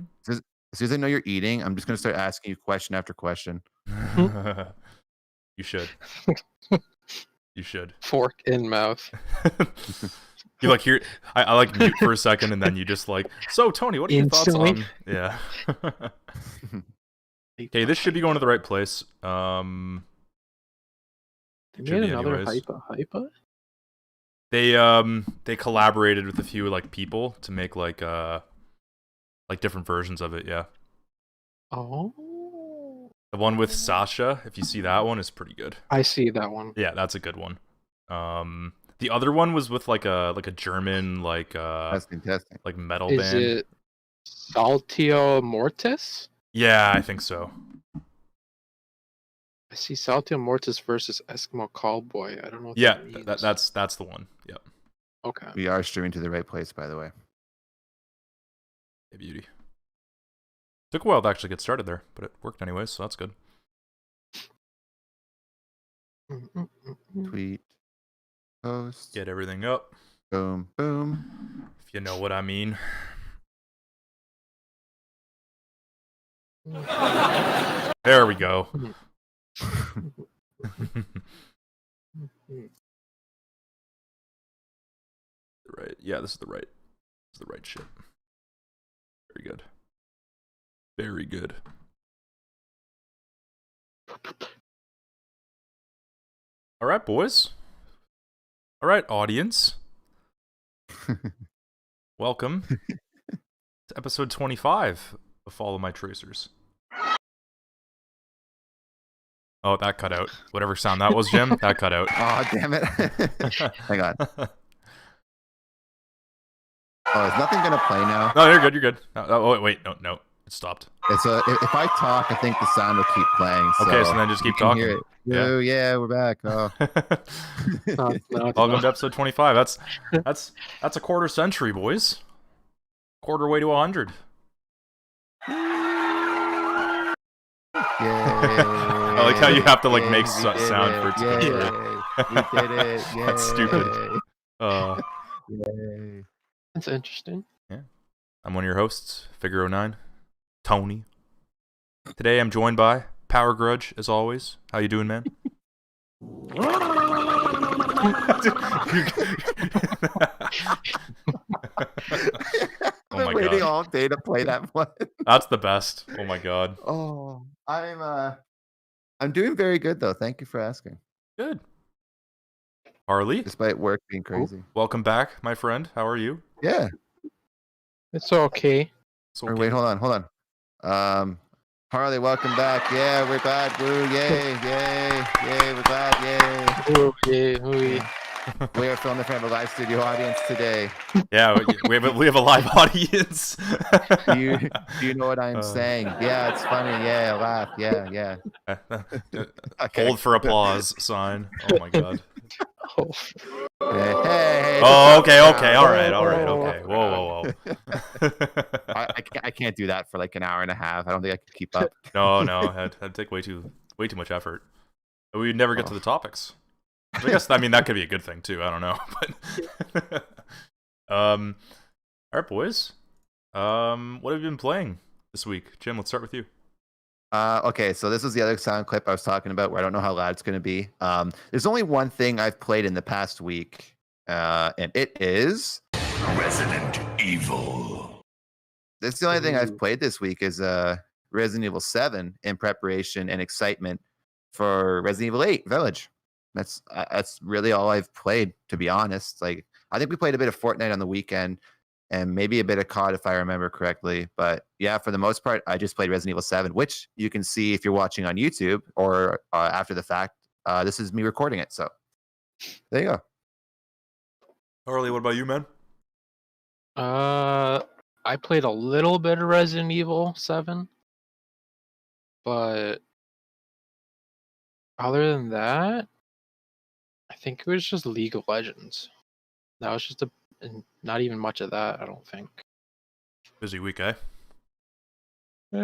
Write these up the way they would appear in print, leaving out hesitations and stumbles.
mean? As soon as I know you're eating, I'm just gonna start asking you question after question. You should. You should. Fork in mouth. You like hear I like mute for a second and then you just like, so Tony, what are your thoughts Instantly? on yeah. Okay, this should be going to the right place. They Should made be another anyways. hypa? They collaborated with a few like people to make like different versions of it, yeah. Oh. The one with Sasha, if you see that one, is pretty good. I see that one. Yeah, that's a good one. The other one was with like a German Testing. like metal Is band. it Saltio Mortis? Yeah, I think so. I see Saltio Mortis versus Eskimo Callboy. I don't know what Yeah, that means. that's the one. Yep. Okay. We are streaming to the right place, by the way. Hey, beauty. Took a while to actually get started there, but it worked anyways, so that's good. Tweet, post, Get everything up. boom, boom. If you know what I mean. There we go. Right. Yeah, this is the right. This is the right shit. Very good. Very good. All right, boys. All right, audience. Welcome to episode 25 of Follow My Tracers. Oh, that cut out. Whatever sound that was, Jim, that cut out. Oh, damn it. Hang on. Oh, is nothing gonna play now? No, you're good. You're good. Oh, wait. No. It stopped. It's if I talk, I think the sound will keep playing. So Okay, so then just keep you can talking. hear it. Oh, yeah, we're back. Oh. Welcome to episode 25. That's a quarter century, boys. Quarter way to 100. Yay. I like how you have to like make sound for it to go through. We did it. Yay. That's stupid. Yay. That's interesting. Yeah. I'm one of your hosts, Figure09, Tony. Today I'm joined by Power Grudge, as always. How you doing, man? Oh my waiting god. all day to play that one. That's the best. Oh my god. Oh, I'm doing very good though. Thank you for asking. Good. Harley, Despite work being crazy. welcome back, my friend. How are you? Yeah. It's okay. It's Or okay. wait, hold on. Harley, welcome back. Yeah, we're back. Woo, yay, we're back, yay. Ooh, yeah, ooh. We are filming from a live studio audience today. Yeah, we have a live audience. Do you know what I'm saying? Yeah, it's funny. Yeah, laugh. Yeah. Okay. Hold for applause sign. Oh my god. Oh. Hey. Oh, okay. All right. Okay. Whoa. I can't do that for like an hour and a half. I don't think I could keep up. No, that'd take way too much effort. We'd never get to the topics. I guess that could be a good thing too. I don't know, but all right, boys. What have you been playing this week, Jim? Let's start with you. Okay, so this is the other sound clip I was talking about where I don't know how loud it's going to be. There's only one thing I've played in the past week, and it is Resident Evil. This is the only thing I've played this week is Resident Evil 7 in preparation and excitement for Resident Evil 8 Village. That's really all I've played, to be honest. Like, I think we played a bit of Fortnite on the weekend and maybe a bit of COD if I remember correctly. But yeah, for the most part, I just played Resident Evil 7, which you can see if you're watching on YouTube or after the fact. This is me recording it. So there you go. Harley, what about you, man? I played a little bit of Resident Evil 7, but other than that, I think it was just League of Legends. That was just not even much of that, I don't think. Busy week, eh?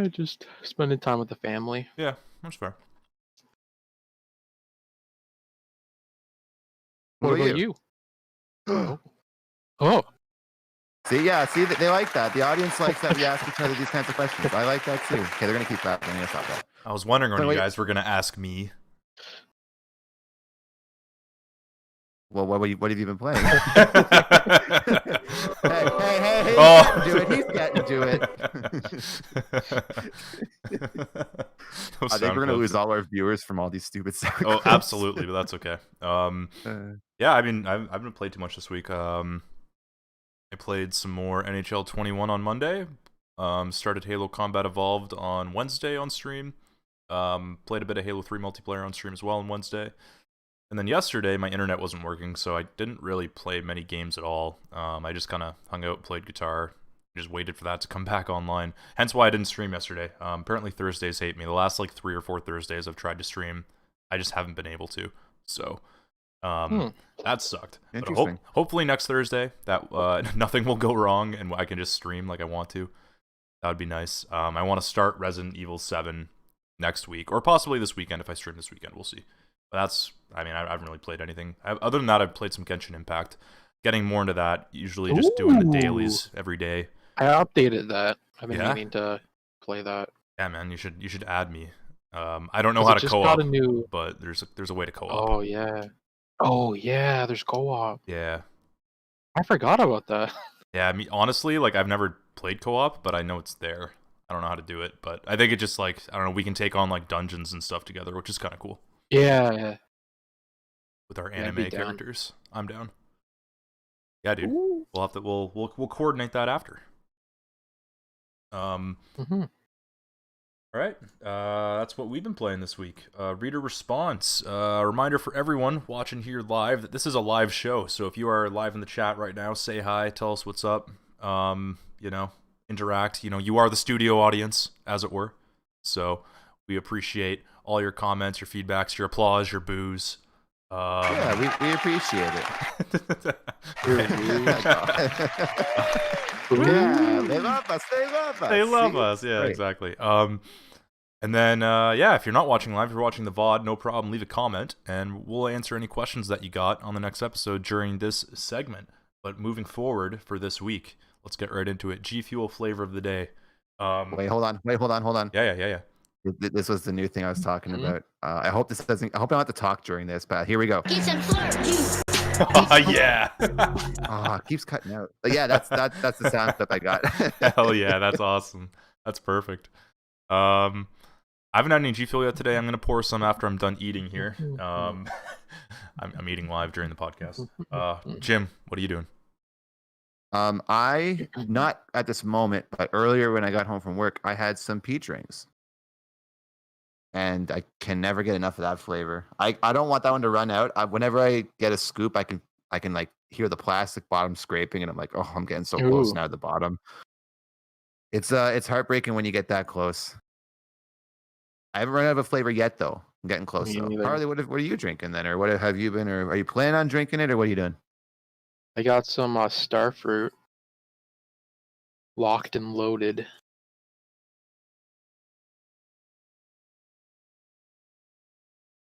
Just spending time with the family. Yeah, that's fair. What about you? Oh. See, they like that. The audience likes that we ask each other these kinds of questions. I like that too. Okay, they're gonna keep that. I'm gonna stop that. I was wondering when So you wait- guys were gonna ask me. Well, what have you been playing? hey, hey, Oh. he's getting to it. I think we're gonna lose all our viewers from all these stupid sound Oh, clips. absolutely, but that's okay. Yeah, I mean, I haven't played too much this week. I played some more NHL 21 on Monday. Started Halo Combat Evolved on Wednesday on stream. Played a bit of Halo 3 multiplayer on stream as well on Wednesday. And then yesterday, my internet wasn't working, so I didn't really play many games at all. I just kind of hung out, played guitar, just waited for that to come back online. Hence why I didn't stream yesterday. Apparently Thursdays hate me. The last like 3 or 4 Thursdays I've tried to stream, I just haven't been able to. So that sucked. But Interesting. hopefully next Thursday that nothing will go wrong and I can just stream like I want to. That would be nice. I want to start Resident Evil 7 next week, or possibly this weekend if I stream this weekend. We'll see. But that's, I mean, I haven't really played anything. Other than that, I've played some Genshin Impact. Getting more into that, usually just doing the dailies every day. I updated that. I've been Yeah? meaning to play that. Yeah, man, you should add me. I don't know 'Cause how it to just co-op, got a new. but there's a way to co-op. Oh yeah. Oh yeah. There's co-op. Yeah. I forgot about that. Yeah, I mean, honestly, like, I've never played co-op, but I know it's there. I don't know how to do it, but I think it just, like, I don't know, we can take on, like, dungeons and stuff together, which is kind of cool. Yeah. With our Yeah, I'd anime be down. characters. I'm down. Yeah, dude. Ooh. We'll have to, we'll coordinate that after. Mm-hmm. All right, that's what we've been playing this week. Reader response. Reminder for everyone watching here live that this is a live show. So if you are live in the chat right now, say hi, tell us what's up. You know, interact. You know, you are the studio audience, as it were. So we appreciate all your comments, your feedbacks, your applause, your boos. Yeah, we appreciate it. Yeah, they love us. They love us. They love See? us. Yeah, Great. exactly. And then, yeah, if you're not watching live, if you're watching the VOD, no problem, leave a comment, and we'll answer any questions that you got on the next episode during this segment. But moving forward for this week, let's get right into it. G Fuel flavor of the day. Wait, hold on. Yeah. This was the new thing I was talking Mhm. about. I hope this doesn't. I hope I don't have to talk during this, but here we go. Yeah. It keeps cutting out. But yeah, that's the sound clip I got. Hell yeah, that's awesome. That's perfect. I haven't had any G Fuel yet today. I'm gonna pour some after I'm done eating here. I'm eating live during the podcast. Jim, what are you doing? I not at this moment, but earlier when I got home from work, I had some peach rings. And I can never get enough of that flavor. I don't want that one to run out. Whenever I get a scoop, I can like hear the plastic bottom scraping, and I'm like, oh, I'm getting so close Ooh. now to the bottom. It's heartbreaking when you get that close. I haven't run out of a flavor yet, though. I'm getting close Me though. neither. Harley, what are you drinking then, or what have you been, or are you planning on drinking it, or what are you doing? I got some starfruit. Locked and loaded.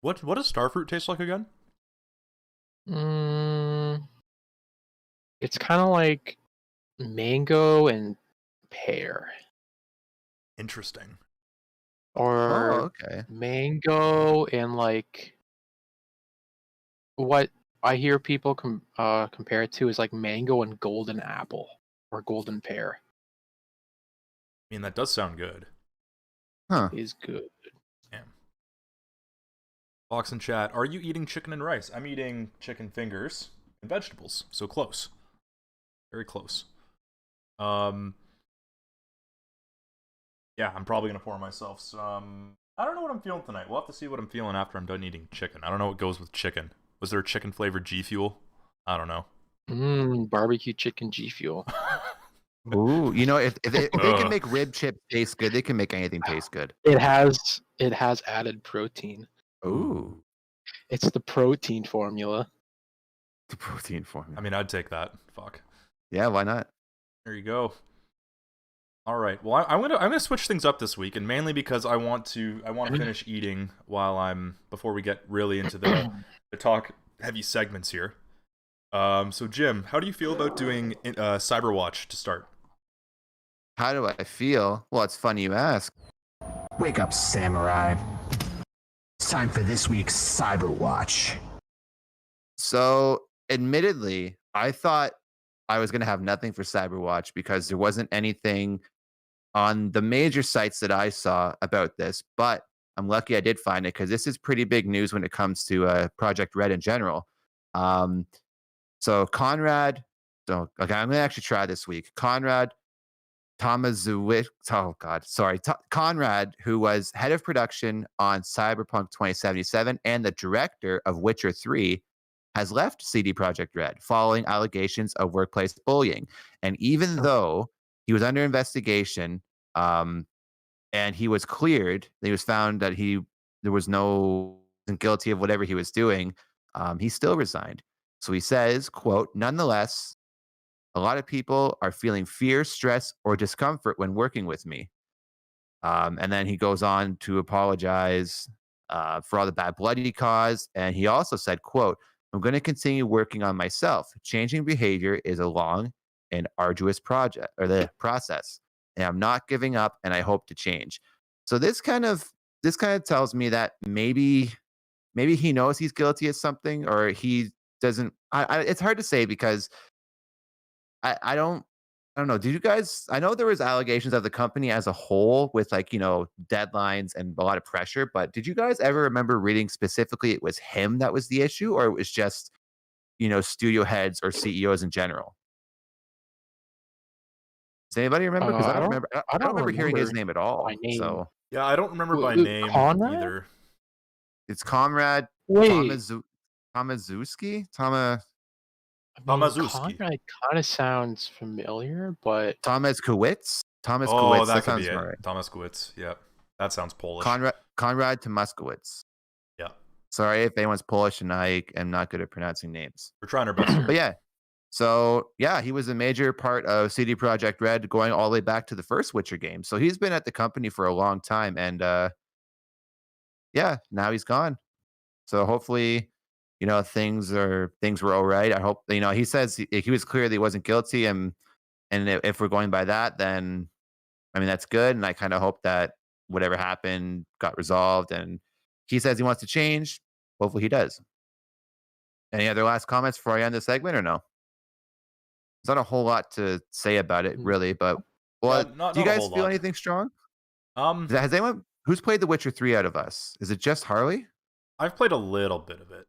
What does starfruit taste like again? It's kind of like mango and pear, Interesting. or Oh, okay. mango and like what I hear people compare it to is like mango and golden apple or golden pear I mean, that does sound good. Huh. is good. Fox in chat, are you eating chicken and rice? I'm eating chicken fingers and vegetables. So close. Very close. Yeah, I'm probably going to pour myself some... I don't know what I'm feeling tonight. We'll have to see what I'm feeling after I'm done eating chicken. I don't know what goes with chicken. Was there a chicken-flavored G Fuel? I don't know. Barbecue chicken G Fuel. Ooh, you know, if they can make rib chips taste good, they can make anything taste good. It has added protein. Ooh, It's the protein formula. the protein formula. I mean, I'd take that. Fuck. Yeah, why not? There you go. All right. Well, I'm gonna switch things up this week, and mainly because I want to finish eating before we get really into the talk heavy segments here. So Jim, how do you feel about doing Cyberwatch to start? How do I feel? Well, it's funny you ask. Wake up, samurai. It's time for this week's Cyberwatch. So, admittedly, I thought I was going to have nothing for Cyberwatch because there wasn't anything on the major sites that I saw about this, but I'm lucky I did find it because this is pretty big news when it comes to Project Red in general. So Conrad, I'm going to actually try this week. Conrad Tomazuic, Conrad, who was head of production on Cyberpunk 2077 and the director of Witcher 3, has left CD Projekt Red following allegations of workplace bullying. And even though he was under investigation, and he was cleared, he was found that there was no guilty of whatever he was doing, he still resigned. So he says, quote, "Nonetheless, a lot of people are feeling fear, stress, or discomfort when working with me." And then he goes on to apologize for all the bad blood he caused. And he also said, quote, "I'm going to continue working on myself. Changing behavior is a long and arduous process. And I'm not giving up, and I hope to change." So this kind of tells me that maybe he knows he's guilty of something, or he doesn't. It's hard to say because I don't know. Did you guys? I know there was allegations of the company as a whole with deadlines and a lot of pressure. But did you guys ever remember reading specifically it was him that was the issue, or it was just studio heads or CEOs in general? Does anybody remember? Because I don't remember. I don't remember hearing his name at all. by name. So Yeah, I don't remember by name Conrad? either. it's Comrade Wait, Tomaszewski. Tomaszewski. Conrad kind of sounds familiar, but Tomaszkiewicz. Oh, that could sounds be it. right. Tomaszkiewicz. Yeah, that sounds Polish. Conrad Tomaszkiewicz. Yeah, Sorry if anyone's Polish and I am not good at pronouncing names. we're trying our best here. But yeah. So yeah, he was a major part of CD Projekt Red going all the way back to the first Witcher game. So he's been at the company for a long time, and yeah, now he's gone. So hopefully, things were all right. I hope he says he was clear that he wasn't guilty, and if we're going by that, then I mean that's good. And I kind of hope that whatever happened got resolved. And he says he wants to change. Hopefully he does. Any other last comments before I end the segment, or no? There's not a whole lot to say about it, really. But do you guys feel anything strong? Has anyone who's played The Witcher 3 out of us? Is it just Harley? I've played a little bit of it.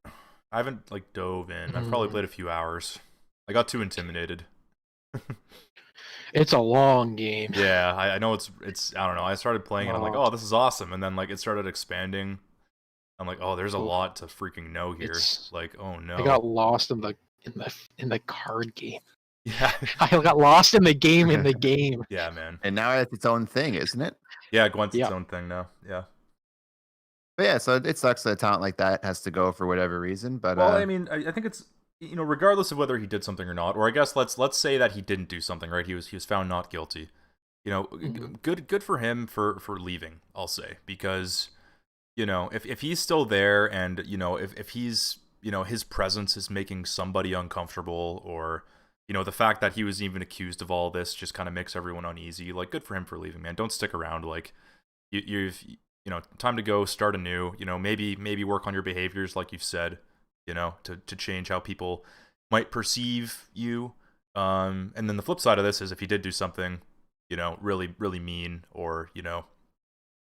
I haven't dove in. I've probably played a few hours. I got too intimidated. it's a long game. Yeah, I know it's I don't know. I started playing it. I'm like, oh, this is awesome, and then it started expanding. I'm like, oh, there's a lot to freaking know here. Oh no. I got lost in the card game. Yeah. I got lost in the game in the game. Yeah, man. And now it's its own thing, isn't it? Yeah, Gwent's its own thing now. Yeah. But yeah, so it sucks that a talent like that has to go for whatever reason. But well, I mean, I think it's regardless of whether he did something or not, or I guess let's say that he didn't do something, right? He was found not guilty. Good for him for leaving. I'll say, because if he's still there, and if he's his presence is making somebody uncomfortable, or the fact that he was even accused of all this just kind of makes everyone uneasy. Good for him for leaving, man. Don't stick around. You've time to go start anew. Maybe work on your behaviors, like you've said. To change how people might perceive you. And then the flip side of this is if he did do something, really really mean, or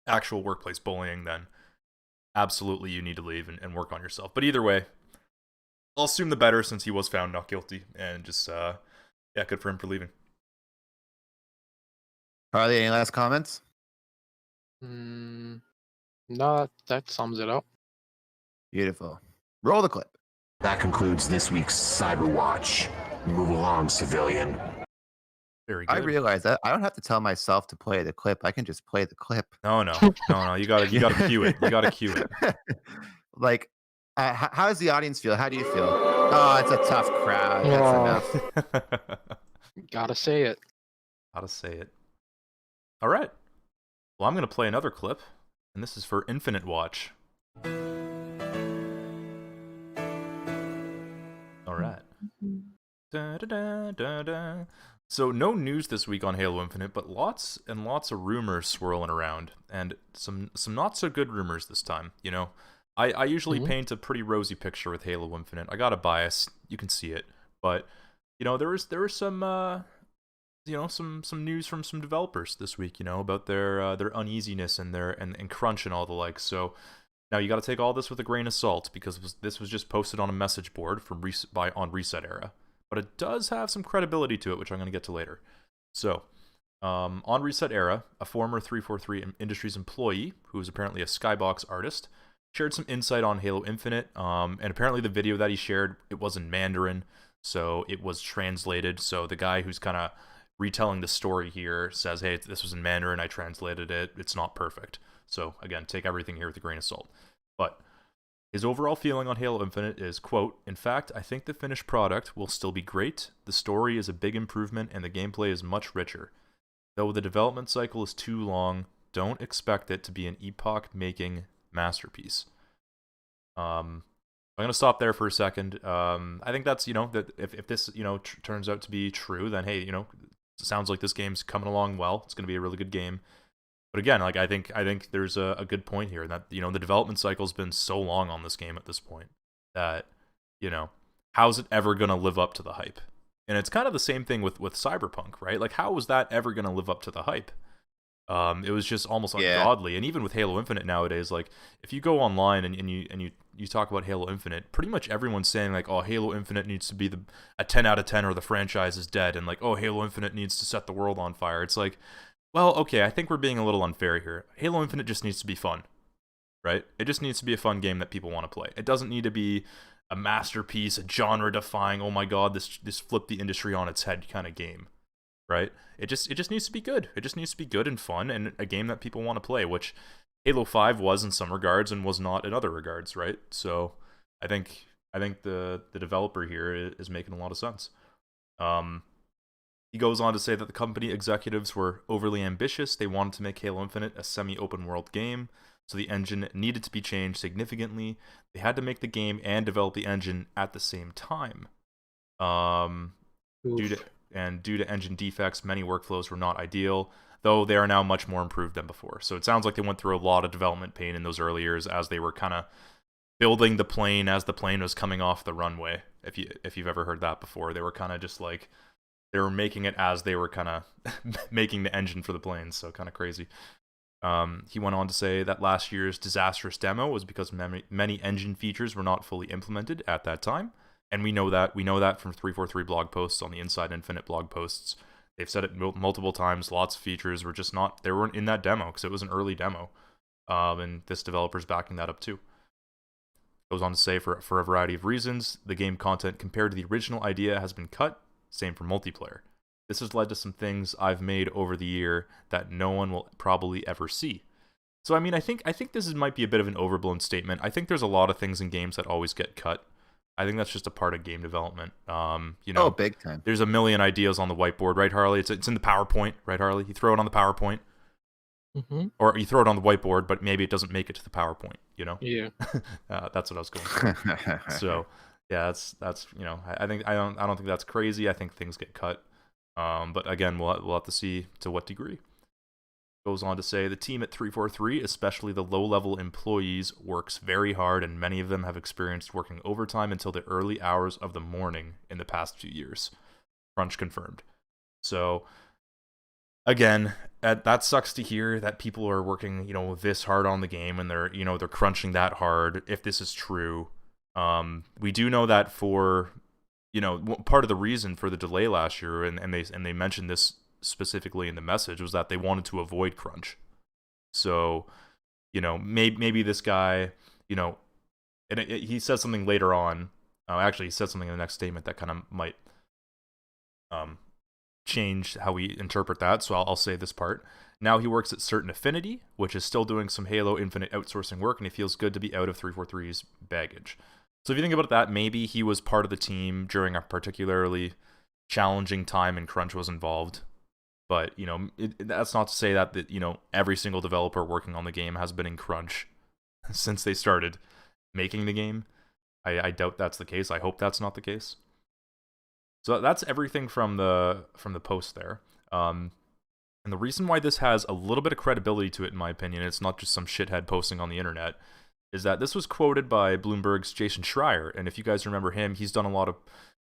actual workplace bullying, then absolutely you need to leave and work on yourself. But either way, I'll assume the better, since he was found not guilty, and just yeah, good for him for leaving. Harley, any last comments? No, that sums it up. Beautiful. Roll the clip. That concludes this week's Cyberwatch. Move along, civilian. Very good. I realize that I don't have to tell myself to play the clip. I can just play the clip. No. You gotta cue it. You gotta cue it. How does the audience feel? How do you feel? Oh, it's a tough crowd. That's enough. Gotta say it. Gotta say it. All right. Well, I'm gonna play another clip, and this is for Infinite Watch. All right. Da, da, da, da, da. So no news this week on Halo Infinite, but lots and lots of rumors swirling around, and some not so good rumors this time. You know, I usually paint a pretty rosy picture with Halo Infinite. I got a bias, you can see it, but you know there was some some news from some developers this week. You know, about their uneasiness and their and crunch and all the like. So now you got to take all this with a grain of salt because this was just posted on a message board from on Reset Era. But it does have some credibility to it, which I'm going to get to later. So, on Reset Era, a former 343 Industries employee, who is apparently a Skybox artist, shared some insight on Halo Infinite, and apparently the video that he shared, it was in Mandarin, so it was translated. So the guy who's kind of retelling the story here says, hey, this was in Mandarin, I translated it, it's not perfect. So, again, take everything here with a grain of salt. But his overall feeling on Halo Infinite is, quote, in fact, I think the finished product will still be great, the story is a big improvement, and the gameplay is much richer. Though the development cycle is too long, don't expect it to be an epoch-making masterpiece. I'm going to stop there for a second. I think that's, that if this, turns out to be true, then, hey, it sounds like this game's coming along well. It's going to be a really good game. But again, like I think there's a good point here that the development cycle's been so long on this game at this point that how's it ever gonna live up to the hype? And it's kind of the same thing with Cyberpunk, right? Like how was that ever gonna live up to the hype? It was just almost ungodly. And even with Halo Infinite nowadays, like if you go online and you talk about Halo Infinite, pretty much everyone's saying like, oh, Halo Infinite needs to be a 10 out of 10 or the franchise is dead, and like, oh, Halo Infinite needs to set the world on fire. It's like, well, okay, I think we're being a little unfair here. Halo Infinite just needs to be fun, right? It just needs to be a fun game that people want to play. It doesn't need to be a masterpiece, a genre-defying, oh my god, this flipped the industry on its head kind of game, right? It just needs to be good. It just needs to be good and fun and a game that people want to play, which Halo 5 was in some regards and was not in other regards, right? So I think the developer here is making a lot of sense. He goes on to say that the company executives were overly ambitious. They wanted to make Halo Infinite a semi-open world game, so the engine needed to be changed significantly. They had to make the game and develop the engine at the same time. Due to engine defects, many workflows were not ideal, though they are now much more improved than before. So it sounds like they went through a lot of development pain in those early years as they were kind of building the plane as the plane was coming off the runway. If you've ever heard that before, they were kind of just like, they were making it as they were kind of making the engine for the planes, so kind of crazy. He went on to say that last year's disastrous demo was because many engine features were not fully implemented at that time, and we know that from 343 blog posts on the Inside Infinite blog posts. They've said it multiple times. Lots of features were just not, they weren't in that demo because it was an early demo, and this developer's backing that up too. Goes on to say for a variety of reasons, the game content compared to the original idea has been cut. Same for multiplayer. This has led to some things I've made over the year that no one will probably ever see. So I mean, I think this might be a bit of an overblown statement. I think there's a lot of things in games that always get cut. I think that's just a part of game development. Oh, big time. There's a million ideas on the whiteboard, right, Harley? It's in the PowerPoint, right, Harley? You throw it on the PowerPoint. Mm-hmm. Or you throw it on the whiteboard, but maybe it doesn't make it to the PowerPoint, Yeah. That's what I was going for. So yeah, that's I don't think that's crazy. I think things get cut, but again, we'll have to see to what degree. Goes on to say the team at 343, especially the low-level employees, works very hard, and many of them have experienced working overtime until the early hours of the morning in the past few years. Crunch confirmed. So again, that sucks to hear that people are working this hard on the game and they're crunching that hard. If this is true. We do know that for, part of the reason for the delay last year, and they mentioned this specifically in the message, was that they wanted to avoid crunch. So, maybe this guy, and he says something later on. Actually, he said something in the next statement that kind of might change how we interpret that. So I'll say this part. Now he works at Certain Affinity, which is still doing some Halo Infinite outsourcing work, and he feels good to be out of 343's baggage. So if you think about that, maybe he was part of the team during a particularly challenging time and crunch was involved. But, that's not to say that every single developer working on the game has been in crunch since they started making the game. I doubt that's the case. I hope that's not the case. So that's everything from the post there. And the reason why this has a little bit of credibility to it, in my opinion, it's not just some shithead posting on the internet, is that this was quoted by Bloomberg's Jason Schreier. And if you guys remember him, he's done a lot of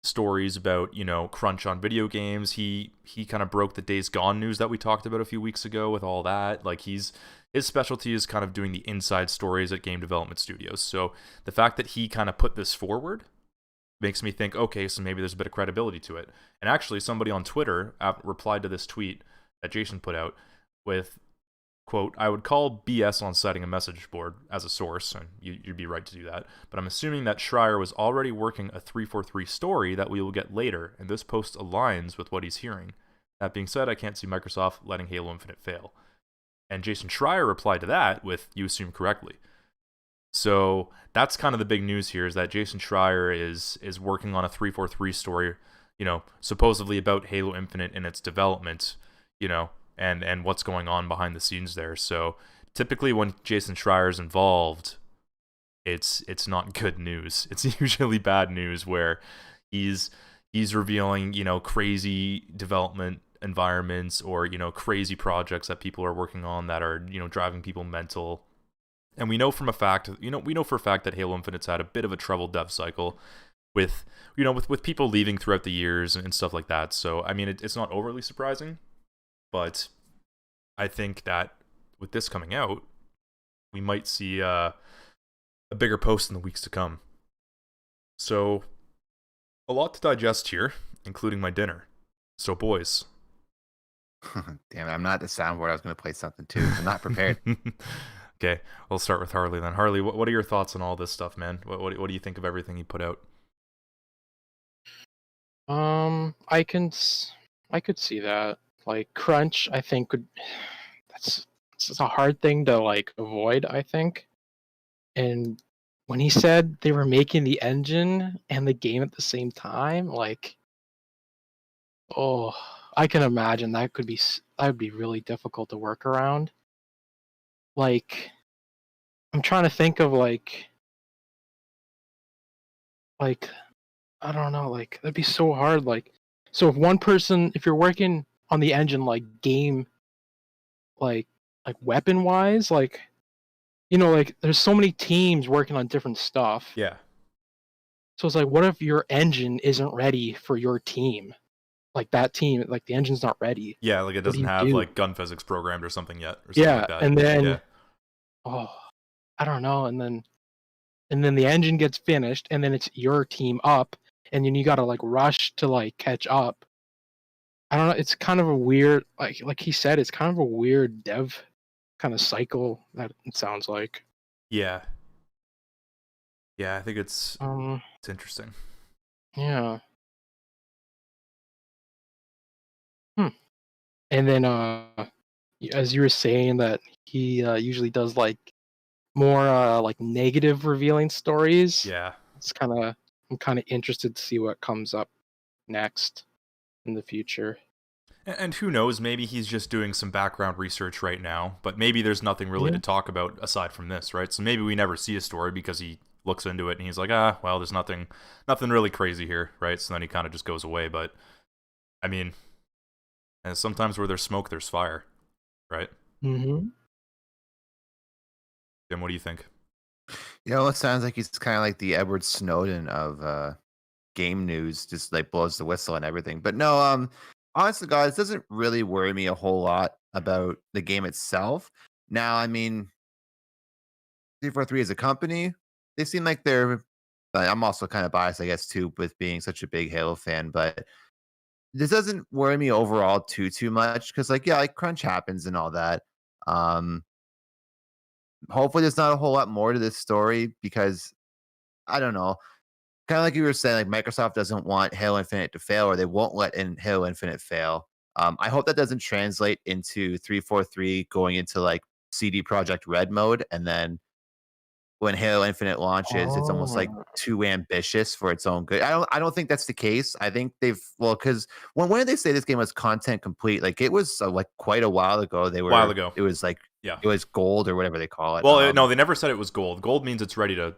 stories about, crunch on video games. He kind of broke the Days Gone news that we talked about a few weeks ago with all that. Like, his specialty is kind of doing the inside stories at game development studios. So the fact that he kind of put this forward makes me think, okay, so maybe there's a bit of credibility to it. And actually, somebody on Twitter replied to this tweet that Jason put out with, quote, "I would call BS on citing a message board as a source," and you'd be right to do that, "but I'm assuming that Schreier was already working a 343 story that we will get later, and this post aligns with what he's hearing. That being said, I can't see Microsoft letting Halo Infinite fail." And Jason Schreier replied to that with, "You assume correctly." So that's kind of the big news here, is that Jason Schreier is working on a 343 story, supposedly about Halo Infinite and its development, and what's going on behind the scenes there. So typically when Jason Schreier is involved, it's not good news. It's usually bad news, where he's revealing, crazy development environments, or, crazy projects that people are working on that are, driving people mental. And we know for a fact that Halo Infinite's had a bit of a troubled dev cycle with people leaving throughout the years and stuff like that. So, I mean, it's not overly surprising, but I think that with this coming out, we might see a bigger post in the weeks to come. So, a lot to digest here, including my dinner. So, boys. Damn it, I'm not the soundboard. I was going to play something too. I'm not prepared. Okay, we'll start with Harley then. Harley, what are your thoughts on all this stuff, man? What do you think of everything he put out? I could see that. Like, crunch, I think that's a hard thing to like avoid, I think. And when he said they were making the engine and the game at the same time, like, oh, I can imagine that would be really difficult to work around. Like, I'm trying to think of like I don't know, like, that'd be so hard. Like, so if you're working on the engine, like game, like weapon wise, like, like there's so many teams working on different stuff. Yeah. So it's like, what if your engine isn't ready for your team? Like, that team, like, the engine's not ready. Yeah, like it doesn't have like gun physics programmed or something yet. Or something like that. And then, I don't know, and then the engine gets finished, and then it's your team up, and then you gotta like rush to like catch up. I don't know. It's kind of a weird, like he said, it's kind of a weird dev kind of cycle that it sounds like. Yeah. Yeah, I think it's interesting. Yeah. And then, as you were saying, that he usually does like more like negative revealing stories. Yeah. I'm kind of interested to see what comes up next in the future. And who knows, maybe he's just doing some background research right now, but maybe there's nothing really to talk about aside from this, right? So maybe we never see a story because he looks into it and he's like, well, there's nothing really crazy here, right? So then he kind of just goes away. But I mean, and sometimes where there's smoke, there's fire, right? Mm-hmm. Jim, what do you think? It sounds like he's kind of like the Edward Snowden of game news, just like blows the whistle and everything. But no, honestly, guys, it doesn't really worry me a whole lot about the game itself. Now, I mean, 343 as a company, they seem like they're. I'm also kind of biased, I guess, too, with being such a big Halo fan, but this doesn't worry me overall too much because, like, crunch happens and all that. Hopefully, there's not a whole lot more to this story because I don't know. Kind of like you were saying, like Microsoft doesn't want Halo Infinite to fail, or they won't let Halo Infinite fail. I hope that doesn't translate into 343 going into like CD Projekt Red mode, and then when Halo Infinite launches, it's almost like too ambitious for its own good. I don't think that's the case. I think because when did they say this game was content complete? Like it was like quite a while ago. It was like it was gold or whatever they call it. Well, no, they never said it was gold. Gold means it's ready to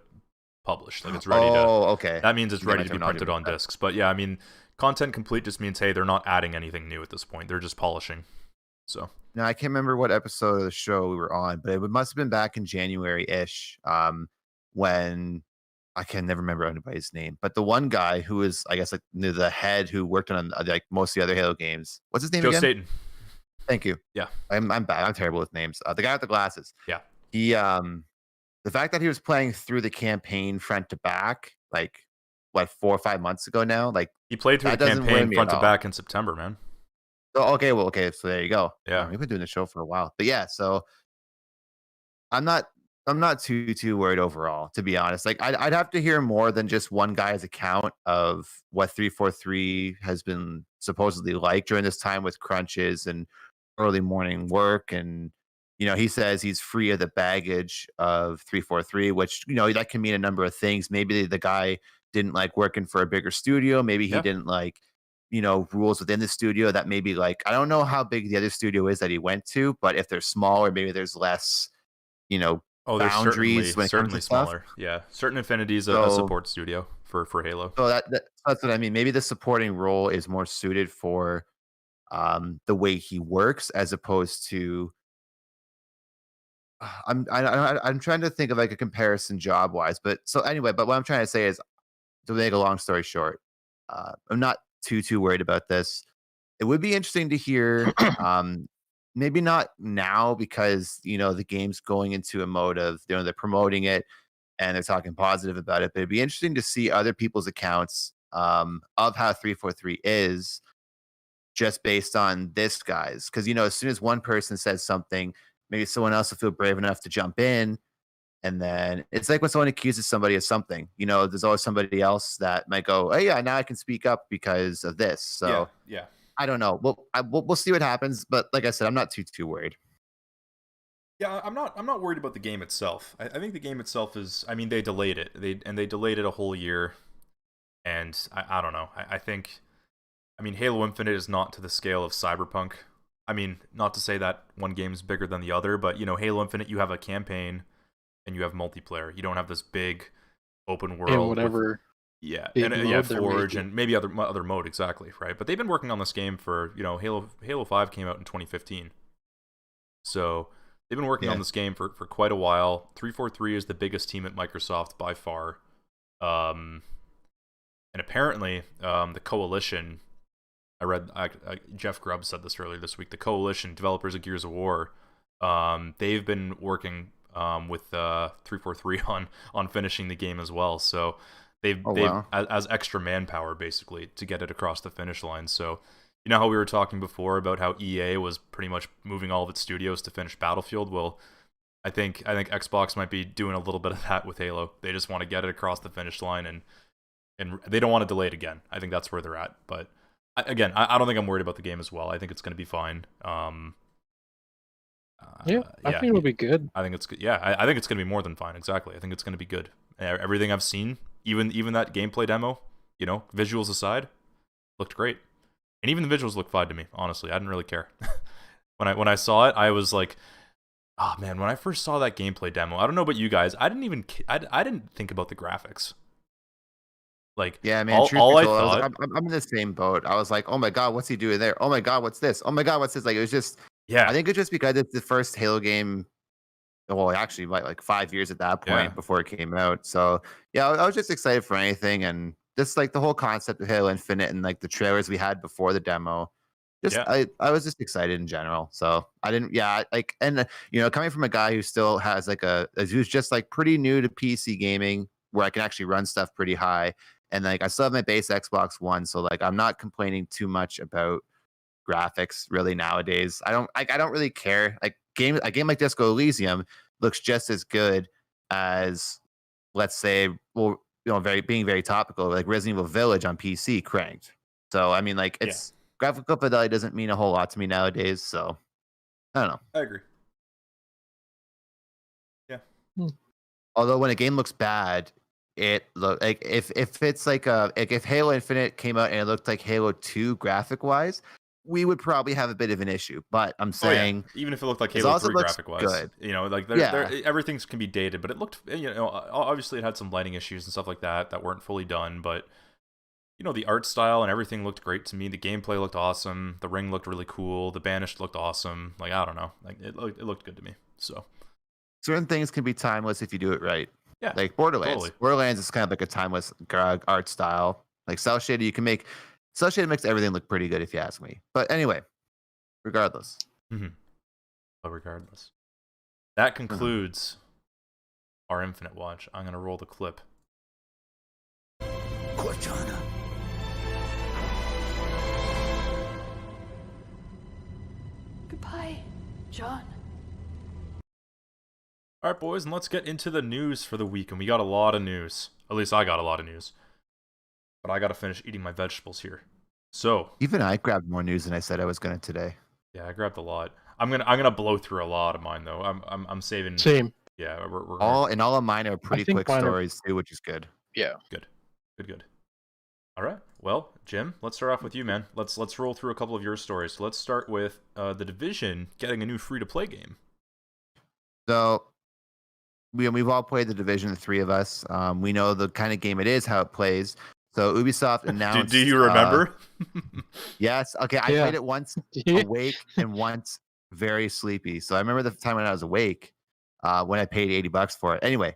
publish. Like it's ready to. Oh, okay. That means it's ready to be printed on discs. But yeah, I mean, content complete just means, hey, they're not adding anything new at this point. They're just polishing. So now I can't remember what episode of the show we were on, but it must have been back in January-ish, when I can never remember anybody's name, but the one guy who is, I guess, like the head who worked on like most of the other Halo games. What's his name Joe again? Staten. Thank you. Yeah, I'm bad. I'm terrible with names. The guy with the glasses. Yeah. He the fact that he was playing through the campaign front to back, like what 4 or 5 months ago now, like he played through the campaign front to back in September, man. Oh, okay, so there you go. Yeah, we've been doing the show for a while, but yeah, so I'm not too worried overall, to be honest. Like I'd have to hear more than just one guy's account of what 343 has been supposedly like during this time with crunches and early morning work. And he says he's free of the baggage of 343, which that can mean a number of things. Maybe the guy didn't like working for a bigger studio. Maybe he didn't like rules within the studio that maybe, like, I don't know how big the other studio is that he went to, but if they're smaller, maybe there's less boundaries when it comes to stuff. Smaller. Yeah, Certain Infinity's a support studio for Halo. So that's what I mean. Maybe the supporting role is more suited for the way he works, as opposed to I'm trying to think of like a comparison job wise. But so anyway, but what I'm trying to say is, to make a long story short, I'm not too worried about this. It would be interesting to hear maybe not now, because the game's going into a mode of they're promoting it and they're talking positive about it, but it'd be interesting to see other people's accounts of how 343 is, just based on this guy's, because as soon as one person says something, maybe someone else will feel brave enough to jump in. And then it's like when someone accuses somebody of something, there's always somebody else that might go, oh yeah, now I can speak up because of this. So yeah. I don't know. We'll see what happens. But like I said, I'm not too worried. Yeah, I'm not worried about the game itself. I think the game itself is, I mean, they delayed it. They delayed it a whole year. And I don't know. I think, Halo Infinite is not to the scale of Cyberpunk. I mean, not to say that one game is bigger than the other, but Halo Infinite, you have a campaign and you have multiplayer. You don't have this big open world. And whatever. Yeah, and Forge and maybe other mode, exactly, right? But they've been working on this game for, Halo 5 came out in 2015. So they've been working on this game for quite a while. 343 is the biggest team at Microsoft by far. And apparently, the Coalition, I read, Jeff Grubb said this earlier this week, the Coalition, developers of Gears of War, they've been working with 343 on finishing the game as well. So they've as extra manpower, basically, to get it across the finish line. So how we were talking before about how EA was pretty much moving all of its studios to finish Battlefield? Well, I think Xbox might be doing a little bit of that with Halo. They just want to get it across the finish line, and they don't want to delay it again. I think that's where they're at. But again, I don't think I'm worried about the game as well. I think it's going to be fine. I think it'll be good. I think it's good. Yeah, I think it's going to be more than fine. Exactly. I think it's going to be good. Everything I've seen, even that gameplay demo, visuals aside, looked great. And even the visuals looked fine to me. Honestly, I didn't really care. when I saw it, I was like, oh man. When I first saw that gameplay demo, I don't know about you guys, I didn't think about the graphics. Like, yeah, man. All I thought, I'm in the same boat. I was like, oh my god, what's he doing there? Oh my god, what's this? Oh my god, what's this? Like, it was just. Yeah, I think it's just because it's the first Halo game. Well, actually, like 5 years at that point before it came out. So yeah, I was just excited for anything, and just like the whole concept of Halo Infinite and like the trailers we had before the demo. I was just excited in general. So I didn't, coming from a guy who still has who's just like pretty new to PC gaming, where I can actually run stuff pretty high, and like I still have my base Xbox One, so like I'm not complaining too much about graphics really nowadays. I don't really care. Like a game like Disco Elysium looks just as good as, let's say, being very topical, like Resident Evil Village on PC cranked. So I mean, like, it's graphical fidelity doesn't mean a whole lot to me nowadays. So I don't know. I agree. Yeah. Although when a game looks bad, it look like if it's like if Halo Infinite came out and it looked like Halo 2 graphic wise, we would probably have a bit of an issue. But I'm saying, even if it looked like Halo 3 graphic wise, good. Everything can be dated, but it looked, obviously it had some lighting issues and stuff like that weren't fully done. But the art style and everything looked great to me. The gameplay looked awesome. The ring looked really cool. The Banished looked awesome. Like, I don't know. Like, it looked good to me. So certain things can be timeless if you do it right. yeah, Like Borderlands. totally. Borderlands is kind of like a timeless art style. Like cell shaded, cell shaded makes everything look pretty good if you ask me. But anyway, regardless. But regardless, that concludes our Infinite Watch. I'm gonna roll the clip. Cortana. Goodbye, John. All right, boys, and let's get into the news for the week. And we got a lot of news. At least I got a lot of news. But I gotta finish eating my vegetables here. So Even I grabbed more news than I said I was going to today. yeah, I grabbed a lot. I'm gonna blow through a lot of mine though. I'm saving. Same. Yeah, we're All of mine are pretty think quick mine are- stories too, which is good. Yeah. good. All right. Well, Jim, let's start off with you, man. Let's roll through a couple of your stories. So let's start with the Division getting a new free-to-play game. So we've all played the Division, the three of us. We know the kind of game it is, how it plays. So Ubisoft announced. Do you remember? Yes. Okay. I Yeah. played it once awake and once very sleepy. So I remember the time when I was awake, when I paid $80 for it. Anyway,